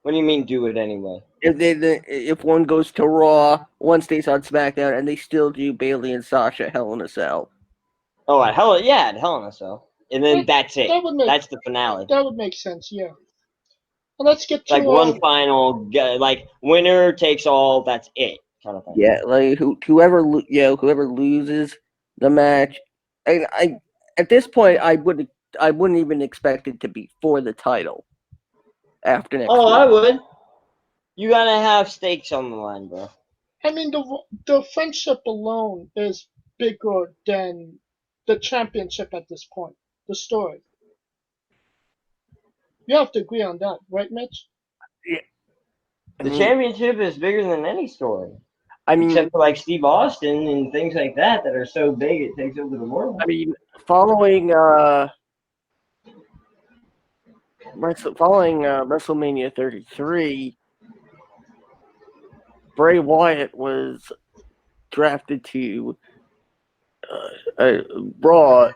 S4: What do you mean do it anyway?
S3: If one goes to Raw, one stays on SmackDown, and they still do Bayley and Sasha Hell in a Cell.
S4: Oh, at Hell in a Cell. And then that's it. That's the finale.
S1: That would make sense, yeah. And let's get to
S4: one final, winner takes all. That's it, kind of thing.
S3: Yeah, whoever loses the match, I at this point I wouldn't even expect it to be for the title. After next week.
S4: I would. You gotta have stakes on the line, bro.
S1: I mean, the friendship alone is bigger than the championship at this point. The story. You have to agree on that, right, Mitch?
S3: Yeah.
S4: The championship is bigger than any story.
S3: I mean,
S4: except for Steve Austin and things like that are so big it takes over the world.
S3: I mean, following WrestleMania 33, Bray Wyatt was drafted to Raw,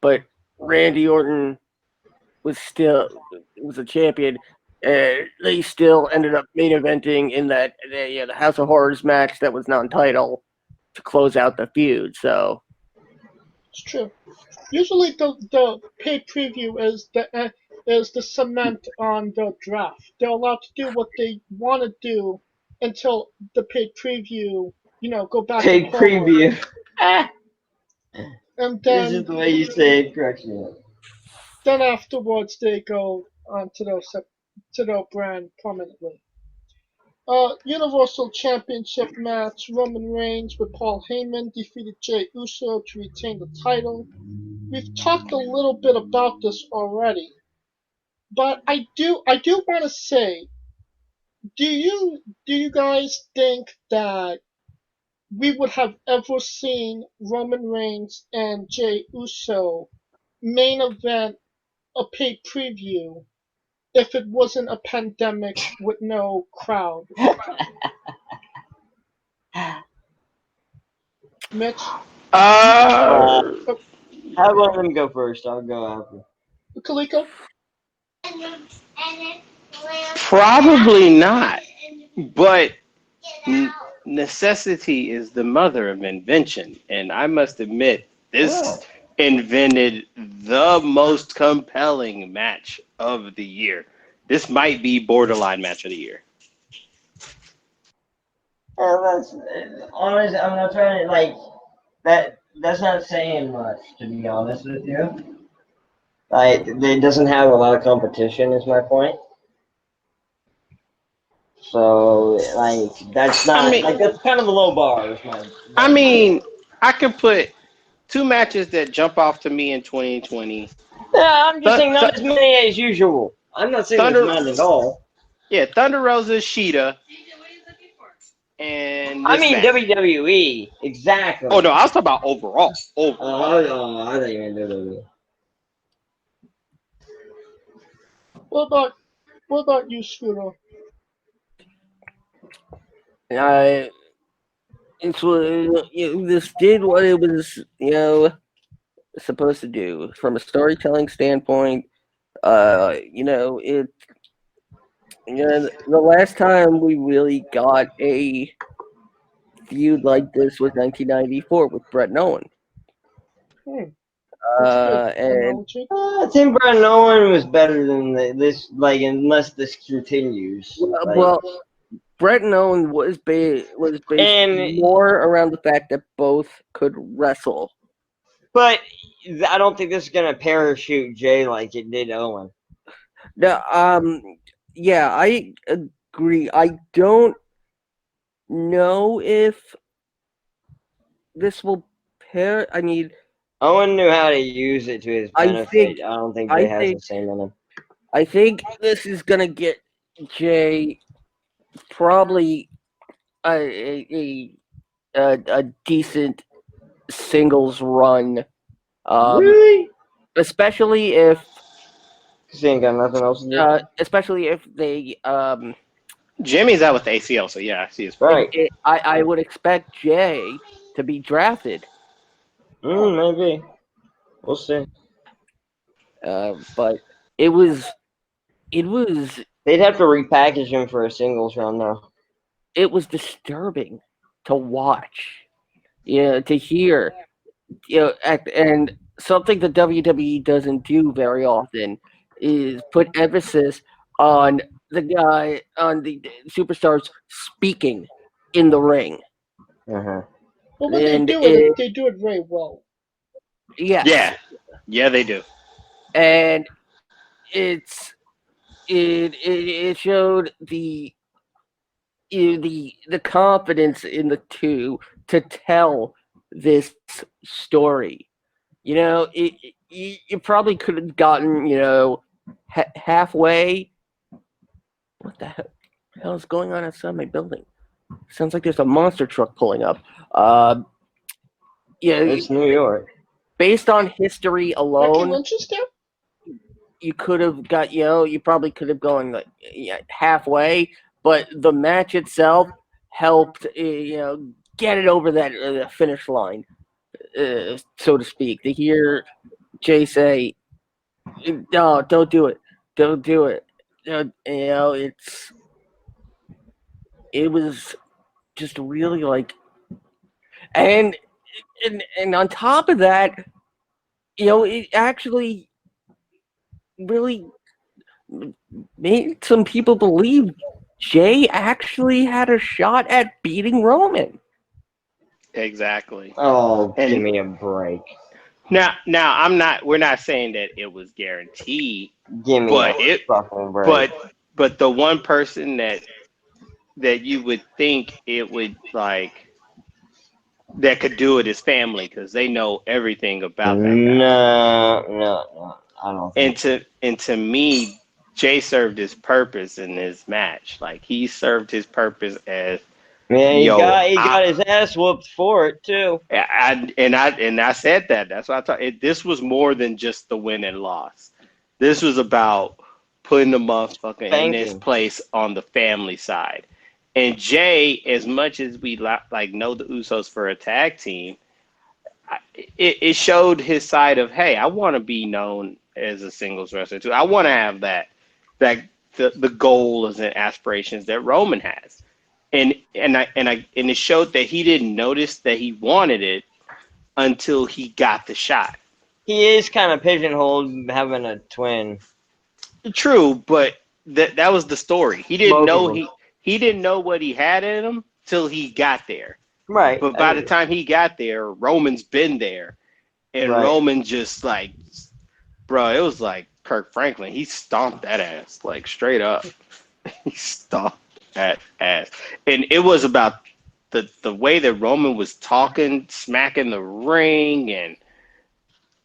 S3: but Randy Orton was a champion, and they still ended up main eventing in that the House of Horrors match that was non-title to close out the feud. So
S1: It's true. Usually the paid preview is the cement on the draft. They're allowed to do what they want to do until the paid preview, go back
S4: Paid
S1: and forward.
S4: preview.
S1: And
S4: This is
S1: then
S4: the way you say it correctly.
S1: then afterwards they go on to the brand permanently. Universal Championship match. Roman Reigns with Paul Heyman defeated Jey Uso to retain the title. We've talked a little bit about this already, but I do want to say, do you guys think that we would have ever seen Roman Reigns and Jey Uso main event a paid preview if it wasn't a pandemic with no crowd? Mitch?
S2: Uh,
S4: How about them go first? I'll go after.
S1: Kaliko?
S2: Probably not. But necessity is the mother of invention. And I must admit, this invented the most compelling match of the year. This might be borderline match of the year.
S4: That's honestly, I'm not trying to that. That's not saying much, to be honest with you. It doesn't have a lot of competition, is my point. So, that's not that's kind of a low bar.
S2: I mean, I could put two matches that jump off to me in 2020.
S4: Yeah, I'm just saying not as many as usual. I'm not saying there's not at all.
S2: Yeah, Thunder Rosa, Sheeta. And
S4: I mean WWE, exactly.
S2: Oh no, I was talking about overall.
S4: Oh, I thought you meant WWE.
S1: What about you, Scooter?
S3: This did what it was, supposed to do from a storytelling standpoint. The last time we really got a feud like this was 1994 with Bret and Owen.
S1: And
S4: I think Bret and Owen was better than this. Unless this continues.
S3: Well, Bret and Owen was based more around the fact that both could wrestle.
S4: But I don't think this is gonna parachute Jay like it did Owen.
S3: Yeah, I agree. I don't know if this will pair. I mean,
S4: Owen knew how to use it to his benefit. I don't think Jay has the same in him.
S3: I think this is gonna get Jay probably a decent singles run.
S4: Really?
S3: Especially if
S4: he ain't got nothing else to do.
S3: Especially if they
S2: Jimmy's out with the ACL, so yeah, I see his
S4: right.
S3: I would expect Jay to be drafted.
S4: Maybe. We'll see.
S3: But it was.
S4: They'd have to repackage him for a singles run, though.
S3: It was disturbing to watch, to hear, and something the WWE doesn't do very often is put emphasis on the superstars speaking in the ring.
S4: Uh-huh.
S1: Well, when they do it very well.
S3: Yes.
S2: Yeah, they do.
S3: And it showed the confidence in the two to tell this story. You probably could have gotten halfway. What the hell is going on outside my building? Sounds like there's a monster truck pulling up.
S4: It's New York.
S3: Based on history alone, you could have got, you probably could have gone halfway, but the match itself helped, get it over that finish line, so to speak. To hear Jay say, "No, don't do it, don't do it." It was just really like, and on top of that, it actually really made some people believe Jay actually had a shot at beating Roman.
S2: Exactly.
S4: Oh,
S2: And
S4: give me a break.
S2: now we're not saying that it was guaranteed,
S4: Give me
S2: but
S4: a fucking break.
S2: but the one person that you would think it would like that could do it is family, because they know everything about that guy.
S4: No, I don't think.
S2: And to me, Jay served his purpose in this match. Like, he served his purpose as,
S4: Man, he
S2: yo,
S4: got his ass whooped for it too.
S2: I said that. That's why I thought this was more than just the win and loss. This was about putting the motherfucker in this place on the family side. And Jay, as much as we like know the Usos for a tag team, it showed his side of, hey, I want to be known as a singles wrestler too. I want to have that the goals and aspirations that Roman has. And it showed that he didn't notice that he wanted it until he got the shot.
S4: He is kind of pigeonholed having a twin.
S2: True, but that was the story. He didn't know he didn't know what he had in him till he got there.
S4: Right.
S2: But by the time he got there, Roman's been there, and Roman just like, bro, it was like Kirk Franklin. He stomped that ass, like, straight up. He stomped that ass, and it was about the way that Roman was talking, smacking the ring, and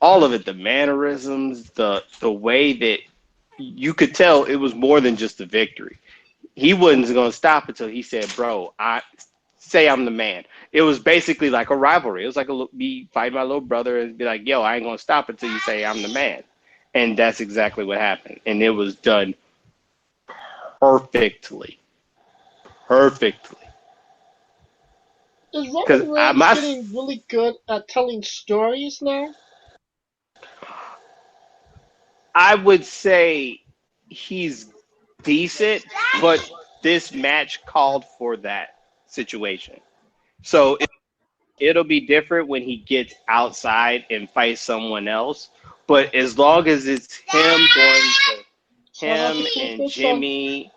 S2: all of it, the mannerisms, the way that you could tell it was more than just a victory. He wasn't going to stop until he said, bro, I say I'm the man. It was basically like a rivalry. It was like me fighting my little brother and be like, yo, I ain't going to stop until you say I'm the man. And that's exactly what happened. And it was done perfectly. Perfectly.
S1: Is Roman Reigns getting really good at telling stories now?
S2: I would say he's decent, but this match called for that situation. So it'll be different when he gets outside and fights someone else. But as long as it's him going to him and Jimmy,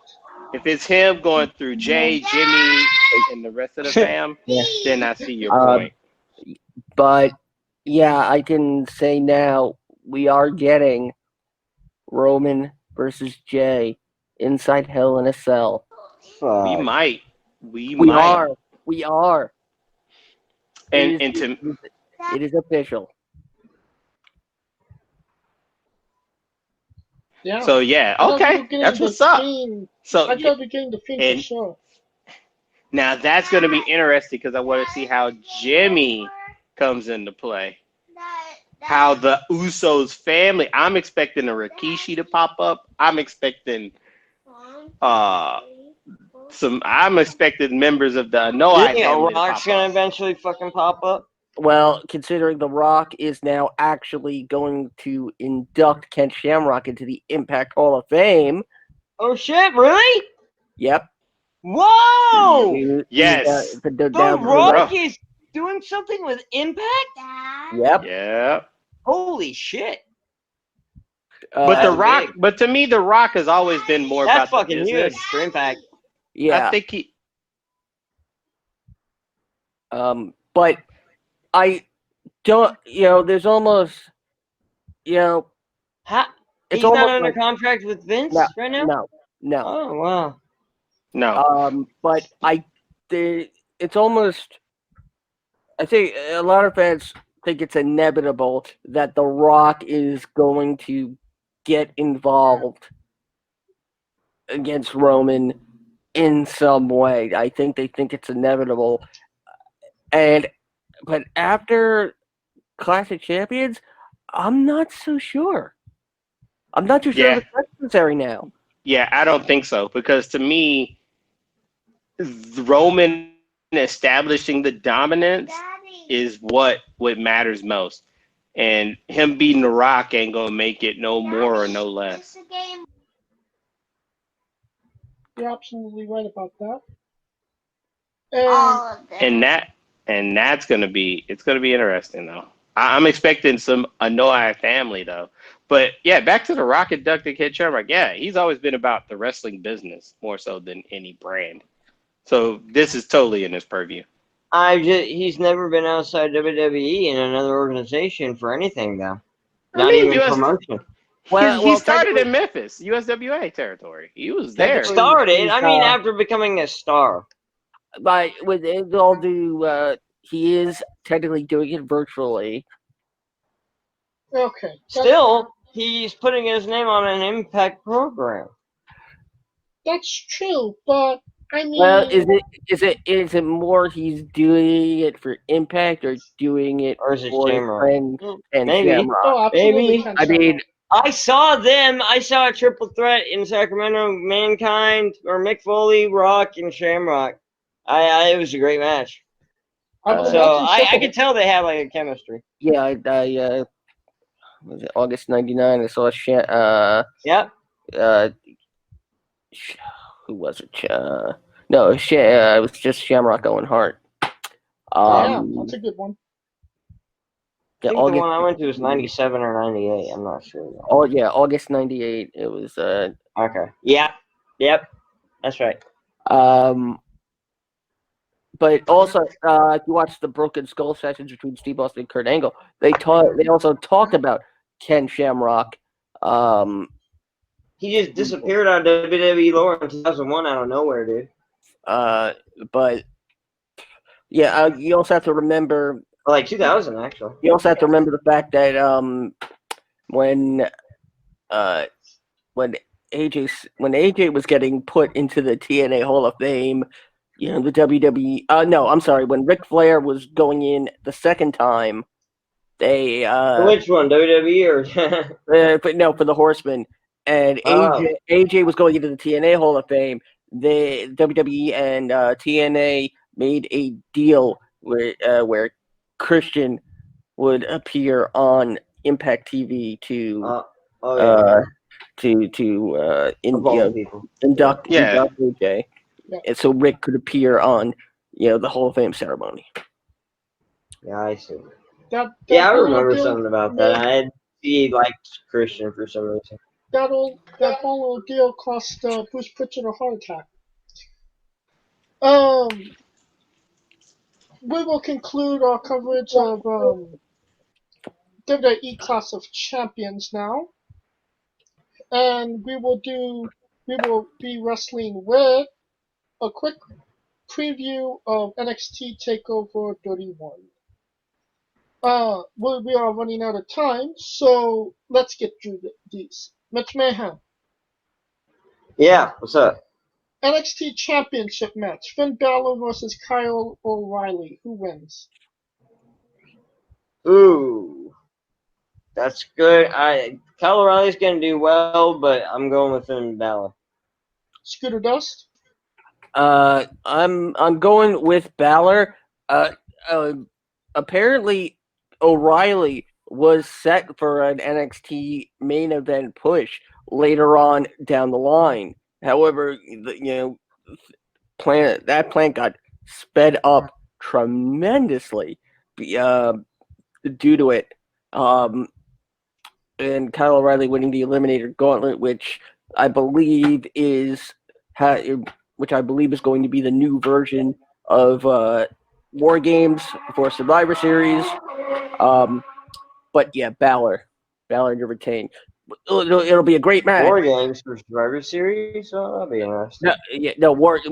S2: if it's him going through Jay, Jimmy, and the rest of the fam, then I see your point.
S3: But yeah, I can say now we are getting Roman versus Jay inside Hell in a Cell.
S2: We might.
S3: We are.
S2: And
S3: it is official.
S1: Yeah.
S2: So yeah, okay, that's what's up. So
S1: I thought we were getting the Fiend for sure.
S2: Now that's going to be interesting because I want to see how Jimmy comes into play. How the Usos family. I'm expecting a Rikishi to pop up. I'm expecting I'm expecting members of the Anoa'i family.
S4: Rock's gonna eventually fucking pop up.
S3: Well, considering The Rock is now actually going to induct Ken Shamrock into the Impact Hall of Fame.
S4: Oh shit! Really?
S3: Yep.
S4: Whoa!
S2: Yes.
S4: The Rock is doing something with Impact?
S3: Yep.
S2: Yeah.
S4: Holy shit.
S2: But The Rock, but to me, The Rock has always been more
S4: that's
S2: about
S4: fucking
S2: the business.
S4: huge for Impact.
S3: Yeah.
S2: I think he.
S3: But I don't, there's almost,
S4: He's not under contract with Vince right now?
S3: No.
S4: Oh, wow.
S2: No.
S3: But it's almost, I think a lot of fans think it's inevitable that The Rock is going to get involved against Roman in some way. I think they think it's inevitable. But after Clash of Champions, I'm not so sure. I'm not too sure if it's necessary now.
S2: Yeah, I don't think so, because to me, Roman establishing the dominance is what matters most. And him beating The Rock ain't gonna make it no more or no less.
S1: You're absolutely right about that.
S2: And that's gonna be interesting though. I'm expecting some Anoa'i family though. But yeah, back to The Rock inducted Ken Shamrock. Yeah, he's always been about the wrestling business more so than any brand. So this is totally in his purview.
S4: He's never been outside WWE in another organization for anything though. Not even promotion.
S2: He started in Memphis, USWA territory. He was there.
S4: Started. I mean, after becoming a star.
S3: But with all due, he is technically doing it virtually.
S1: Okay.
S4: Still, he's putting his name on an Impact program.
S1: That's true, but I mean,
S3: well, is it more he's doing it for Impact or doing it
S4: or is it
S3: for
S4: Shamrock?
S3: Maybe.
S1: Shamrock? Oh, absolutely.
S3: Maybe. I mean,
S4: I saw a triple threat in Sacramento: Mankind or Mick Foley, Rock, and Shamrock. It was a great match. So I could tell they had like a chemistry.
S3: Yeah, was it August '99? I saw
S4: Yep.
S3: Who was it? No, it was just Shamrock Owen Hart.
S1: Yeah, that's a good one.
S4: I think the one I went to was 97 or 98. I'm not sure.
S3: Oh yeah, August '98. It was.
S4: Okay. Yeah. Yep. That's right.
S3: But also, if you watch the Broken Skull sessions between Steve Austin and Kurt Angle, they also talked about Ken Shamrock.
S4: He just disappeared out of WWE lore in 2001 out of nowhere, dude.
S3: But yeah, you also have to remember.
S4: Like 2000, actually.
S3: You also have to remember the fact that when AJ was getting put into the TNA Hall of Fame, you know, the WWE. No, I'm sorry. When Ric Flair was going in the second time, they.
S4: Which one, WWE or?
S3: But no, for the Horsemen. And AJ was going into the TNA Hall of Fame. The WWE and TNA made a deal where Christian would appear on Impact TV to induct AJ, and so Rick could appear on the Hall of Fame ceremony.
S4: Yeah, I see. I remember something about that. I liked Christian for some reason.
S1: That whole ordeal cost Bruce Pritchard a heart attack. We will conclude our coverage of WWE Clash of Champions now, and we will be wrestling with a quick preview of NXT Takeover 31. We are running out of time, so let's get through these. Mitch Mayhem.
S4: Yeah, what's up?
S1: NXT Championship match: Finn Balor versus Kyle O'Reilly. Who wins?
S4: Ooh, that's good. Kyle O'Reilly's gonna do well, but I'm going with Finn Balor.
S1: Scooter Dust.
S3: I'm going with Balor. Apparently, O'Reilly was set for an NXT main event push later on down the line. However, that plan got sped up tremendously due to it. And Kyle O'Reilly winning the Eliminator Gauntlet, which I believe is going to be the new version of War Games for Survivor Series. But yeah, Balor to retain. It'll be a great match.
S4: War Games for Survivor Series? Oh, that'll be interesting.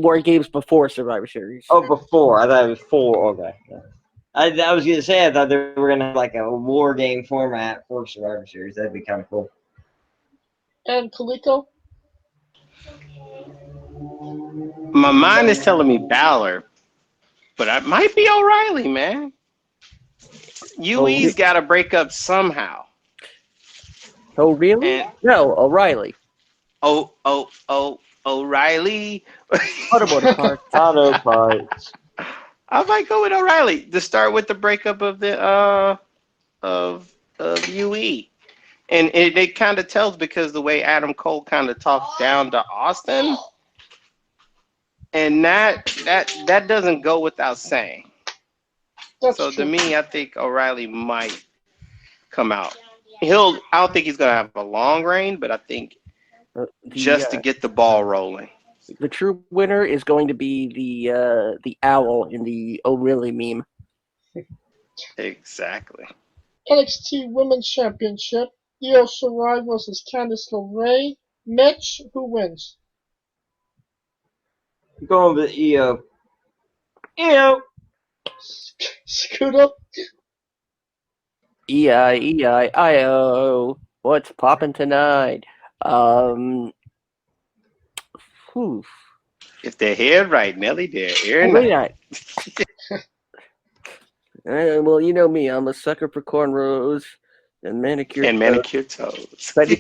S3: War Games before Survivor Series.
S4: Oh, before. I thought it was for. Okay. Yeah. I was going to say, I thought they were going to have like a War Game format for Survivor Series. That'd be kind of cool.
S1: And Kaliko?
S2: My mind is telling me Balor, but I might be O'Reilly, man. UE's got to break up somehow.
S3: Oh, really? No, O'Reilly.
S2: O'Reilly.
S3: Auto parts.
S2: I might go with O'Reilly to start with the breakup of the of UE. And it kind of tells because the way Adam Cole kind of talked down to Austin, and that doesn't go without saying.
S1: That's
S2: So
S1: true.
S2: to me, I think O'Reilly might come out. I don't think he's gonna have a long reign, but I think just to get the ball rolling.
S3: The true winner is going to be the owl in the "Oh Really" meme.
S2: Exactly.
S1: NXT Women's Championship. Io Shirai versus Candice LeRae. Mitch, who wins?
S4: Going with EO. EO.
S1: Scooter.
S3: E-I-E-I-I-O. What's poppin' tonight? Whew.
S2: If they're here right, Nelly, they're here
S3: Wait
S2: now.
S3: Well, you know me. I'm a sucker for cornrows and manicure
S2: And manicure toes.
S3: bendy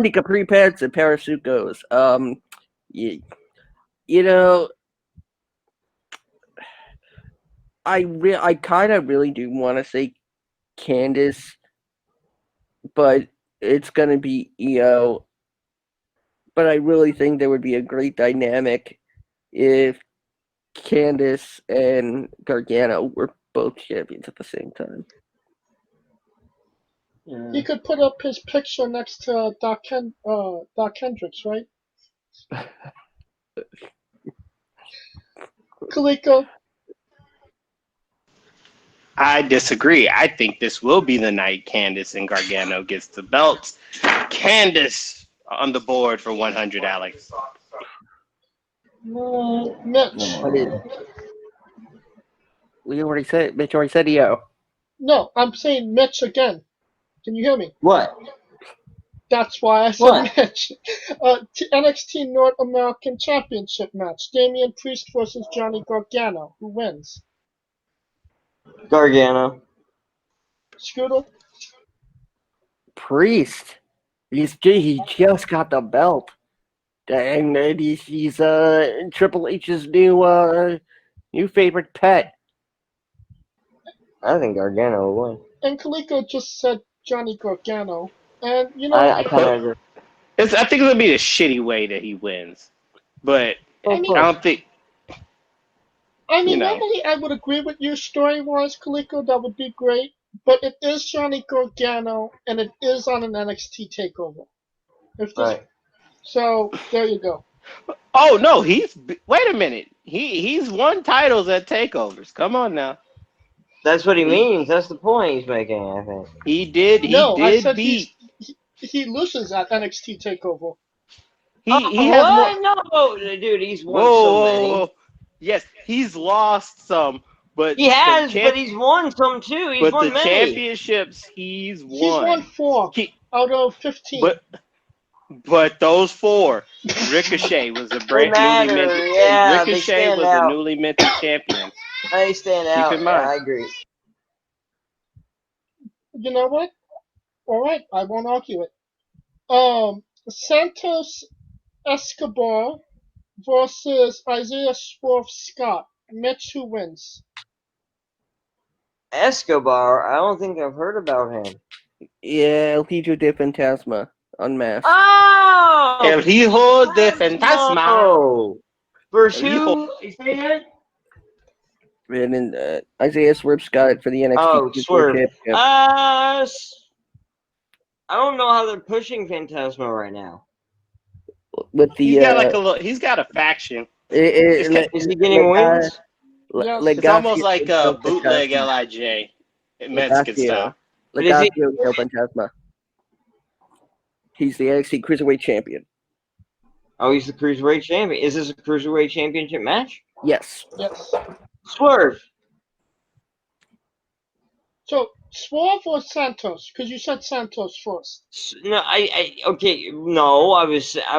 S3: capri pants and parasucos. You know, I kind of really do want to say Candice, but it's gonna be EO. But I really think there would be a great dynamic if Candice and Gargano were both champions at the same time.
S1: He could put up his picture next to Doc Hendricks, right? Kaliko.
S2: I disagree. I think this will be the night Candice and Gargano gets the belts. Candice on the board for 100, Alex.
S1: Mitch.
S3: Mitch already said EO.
S1: No, I'm saying Mitch again. Can you hear me?
S4: What?
S1: That's why I said
S4: What?
S1: Mitch. NXT North American Championship match. Damian Priest versus Johnny Gargano. Who wins?
S4: Gargano.
S1: Scooter?
S3: Priest. He just got the belt. And he's Triple H's new favorite pet.
S4: I think Gargano will win.
S1: And Kaliko just said Johnny Gargano. And, you know,
S4: I kind of agree.
S2: I think it's going to be a shitty way that he wins. But
S1: I mean,
S2: I don't think...
S1: normally I would agree with you story-wise, Kaliko. That would be great. But it is Johnny Gargano, and it is on an NXT takeover.
S4: Right.
S1: So, there you go.
S2: Oh, no, wait a minute. He's won titles at takeovers. Come on now.
S4: That's what he means. That's the point he's making, I think.
S2: He did beat...
S1: He loses at NXT takeover.
S2: He has more...
S4: No, dude, he's won so many.
S2: Whoa. Yes, he's lost some, but...
S4: He has, but he's won some too. He's won many.
S2: Championships, he's won.
S1: He's won 4 out of 15.
S2: But those 4, Ricochet was a newly minted champion.
S4: They stand out.
S2: Keep in mind.
S4: Yeah, I agree.
S1: You know what? All right, I won't argue it. Santos Escobar versus Isaiah Swerve Scott. Mitch, who wins?
S4: Escobar, I don't think I've heard about him.
S3: Yeah, El Hijo de Fantasma, unmasked.
S4: Oh!
S2: El Hijo de Fantasma.
S4: Oh! Versus who?
S3: And then Isaiah Swerve Scott for the NXT.
S4: Oh, Swerve.
S3: Championship.
S4: I don't know how they're pushing Phantasma right now.
S3: With the
S2: he's got a faction.
S4: Is he getting wins?
S2: It's almost like a bootleg LIJ in Mexican style.
S3: Legacio del Fantasma. He's the NXT Cruiserweight Champion.
S4: Oh, he's the Cruiserweight Champion. Is this a Cruiserweight Championship match?
S3: Yes.
S4: Swerve.
S1: So, Swerve or Santos? Because you said Santos first.
S4: No, I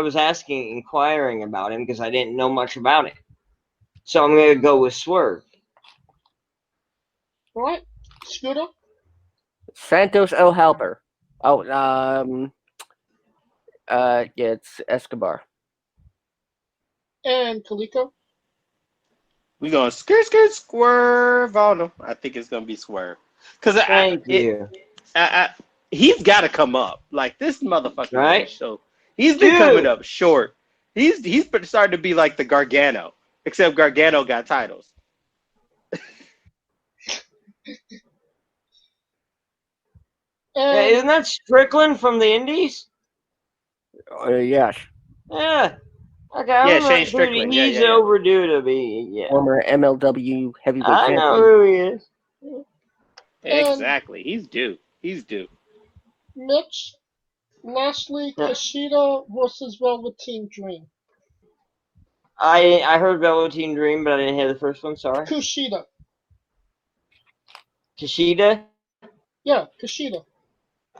S4: was inquiring about him because I didn't know much about it. So I'm gonna go with Swerve.
S1: All right, Scooter.
S3: Santos El Halper. Oh, it's Escobar.
S1: And Kaliko.
S2: We gonna swerve on him. I think it's gonna be swerve. Cause
S4: Thank you.
S2: he's got to come up. Like this motherfucker,
S4: Right?
S2: So he's been coming
S4: Dude.
S2: up short. He's starting to be like the Gargano, except Gargano got titles.
S4: Yeah, isn't that Strickland from the Indies?
S3: Yes.
S4: Yeah. Okay, I'm
S2: Yeah,
S4: not
S2: Shane
S4: sure
S2: Strickland. Yeah,
S4: he's
S2: yeah, yeah.
S4: overdue to be. Yeah.
S3: Former MLW heavyweight
S4: I know
S3: champion.
S4: who he is.
S2: Exactly. He's due. He's due.
S1: Mitch, lastly,
S4: Yeah.
S1: Kushida versus Velveteen Dream.
S4: I heard Velveteen Dream, but I didn't hear the first one. Sorry.
S1: Kushida.
S4: Kishida.
S1: Yeah, Kushida.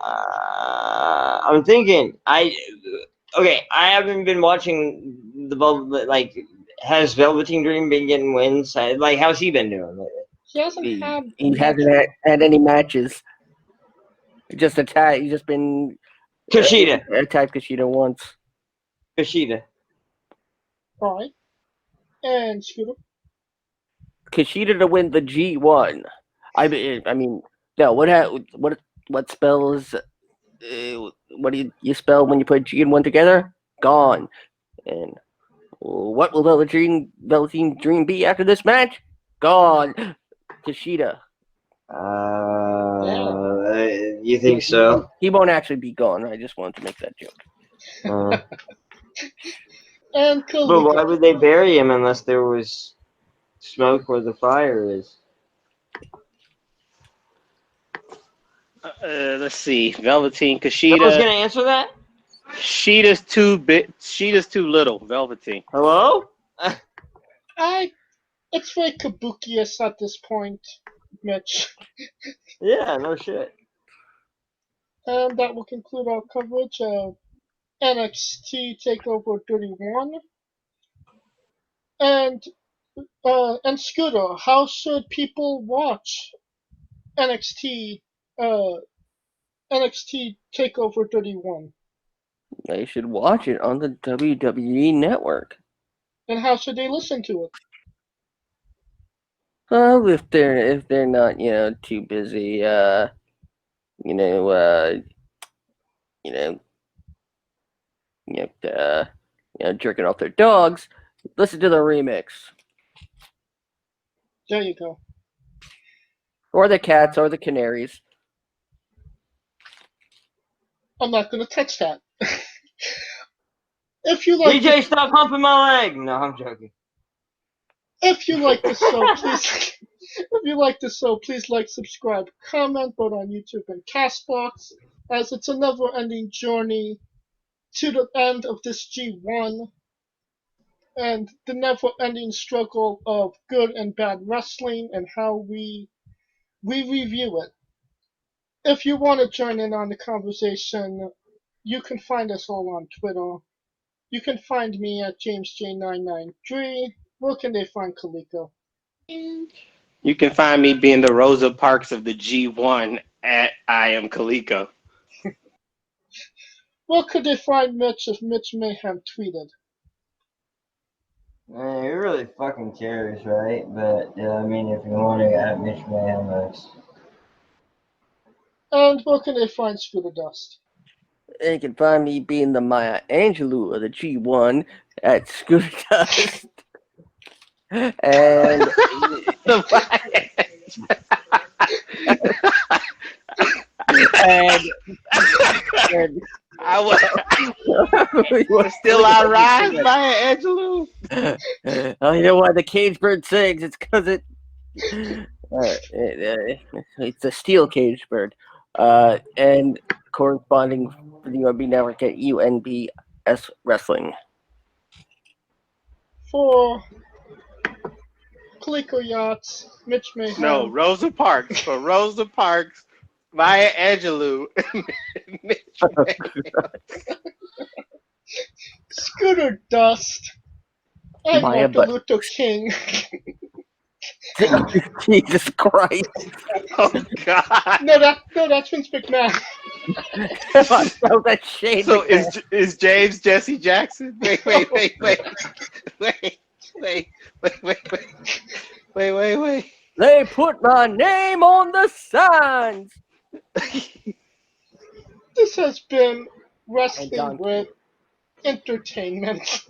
S4: I'm thinking. I haven't been watching has Velveteen Dream been getting wins? How's he been doing lately?
S1: He hasn't
S3: He
S1: had
S3: hasn't had any matches. Just attack. He's just been
S4: Kushida.
S3: attacked Kushida once.
S4: Kushida.
S1: Alright. And Scooter.
S3: Kushida to win the G1. I mean, no. What spells? What do you spell when you put G and 1 together? Gone. And what will Velveteen Dream be after this match? Gone. Kushida.
S4: You think so?
S3: He won't actually be gone. I just wanted to make that joke.
S1: And
S4: But why
S1: Kalika.
S4: would they bury him unless there was smoke where the fire is?
S2: Let's see. Velveteen,
S4: I was
S2: Kushida.
S4: gonna answer that.
S2: Sheeta's too big. Sheeta's too little. Velveteen.
S4: Hello?
S1: It's very kabuki-ish at this point, Mitch.
S4: Yeah, no shit.
S1: And that will conclude our coverage of NXT Takeover 31. And Scooter, how should people watch NXT Takeover 31?
S3: They should watch it on the WWE Network.
S1: And how should they listen to it?
S3: If they're not too busy jerking off their dogs, listen to the remix.
S1: There you go.
S3: Or the cats or the canaries.
S1: I'm not going to touch that. If you like
S4: DJ, stop humping my leg. No, I'm joking.
S1: If you like the show, please. If you like the show, please like, subscribe, comment, both on YouTube and Castbox, as it's a never-ending journey to the end of this G1 and the never-ending struggle of good and bad wrestling and how we review it. If you want to join in on the conversation, you can find us all on Twitter. You can find me at JamesJ993. Where can they find Kaliko?
S2: You can find me being the Rosa Parks of the G1 at I am Kaliko.
S1: Where could they find Mitch if Mitch Mayhem tweeted?
S4: Man, who really fucking cares, right? But I mean, if you want to at Mitch Mayhem, that's.
S1: And where can they find Scooter Dust?
S3: And you can find me being the Maya Angelou of the G1 at Scooter Dust. And and
S2: I was still on rise, Maya Angelou.
S3: Oh, you know why the cage bird sings? It's because it's a steel cage bird. And corresponding for the UNB network at UNBS Wrestling.
S1: For Kaliko Yachts, Mitch Mayhem.
S2: No, Rosa Parks. For Rosa Parks, Maya Angelou.
S1: Scooter Dust. I'm
S3: Maya
S1: Margaluto King.
S3: Jesus Christ.
S2: Oh, God.
S1: No, that's Vince McMahon.
S3: So that's Shane
S2: So
S3: McMahon.
S2: is James Jesse Jackson? Wait. Wait.
S3: They put my name on the signs.
S1: This has been
S3: And
S1: Wrestling
S3: John
S1: with Entertainment.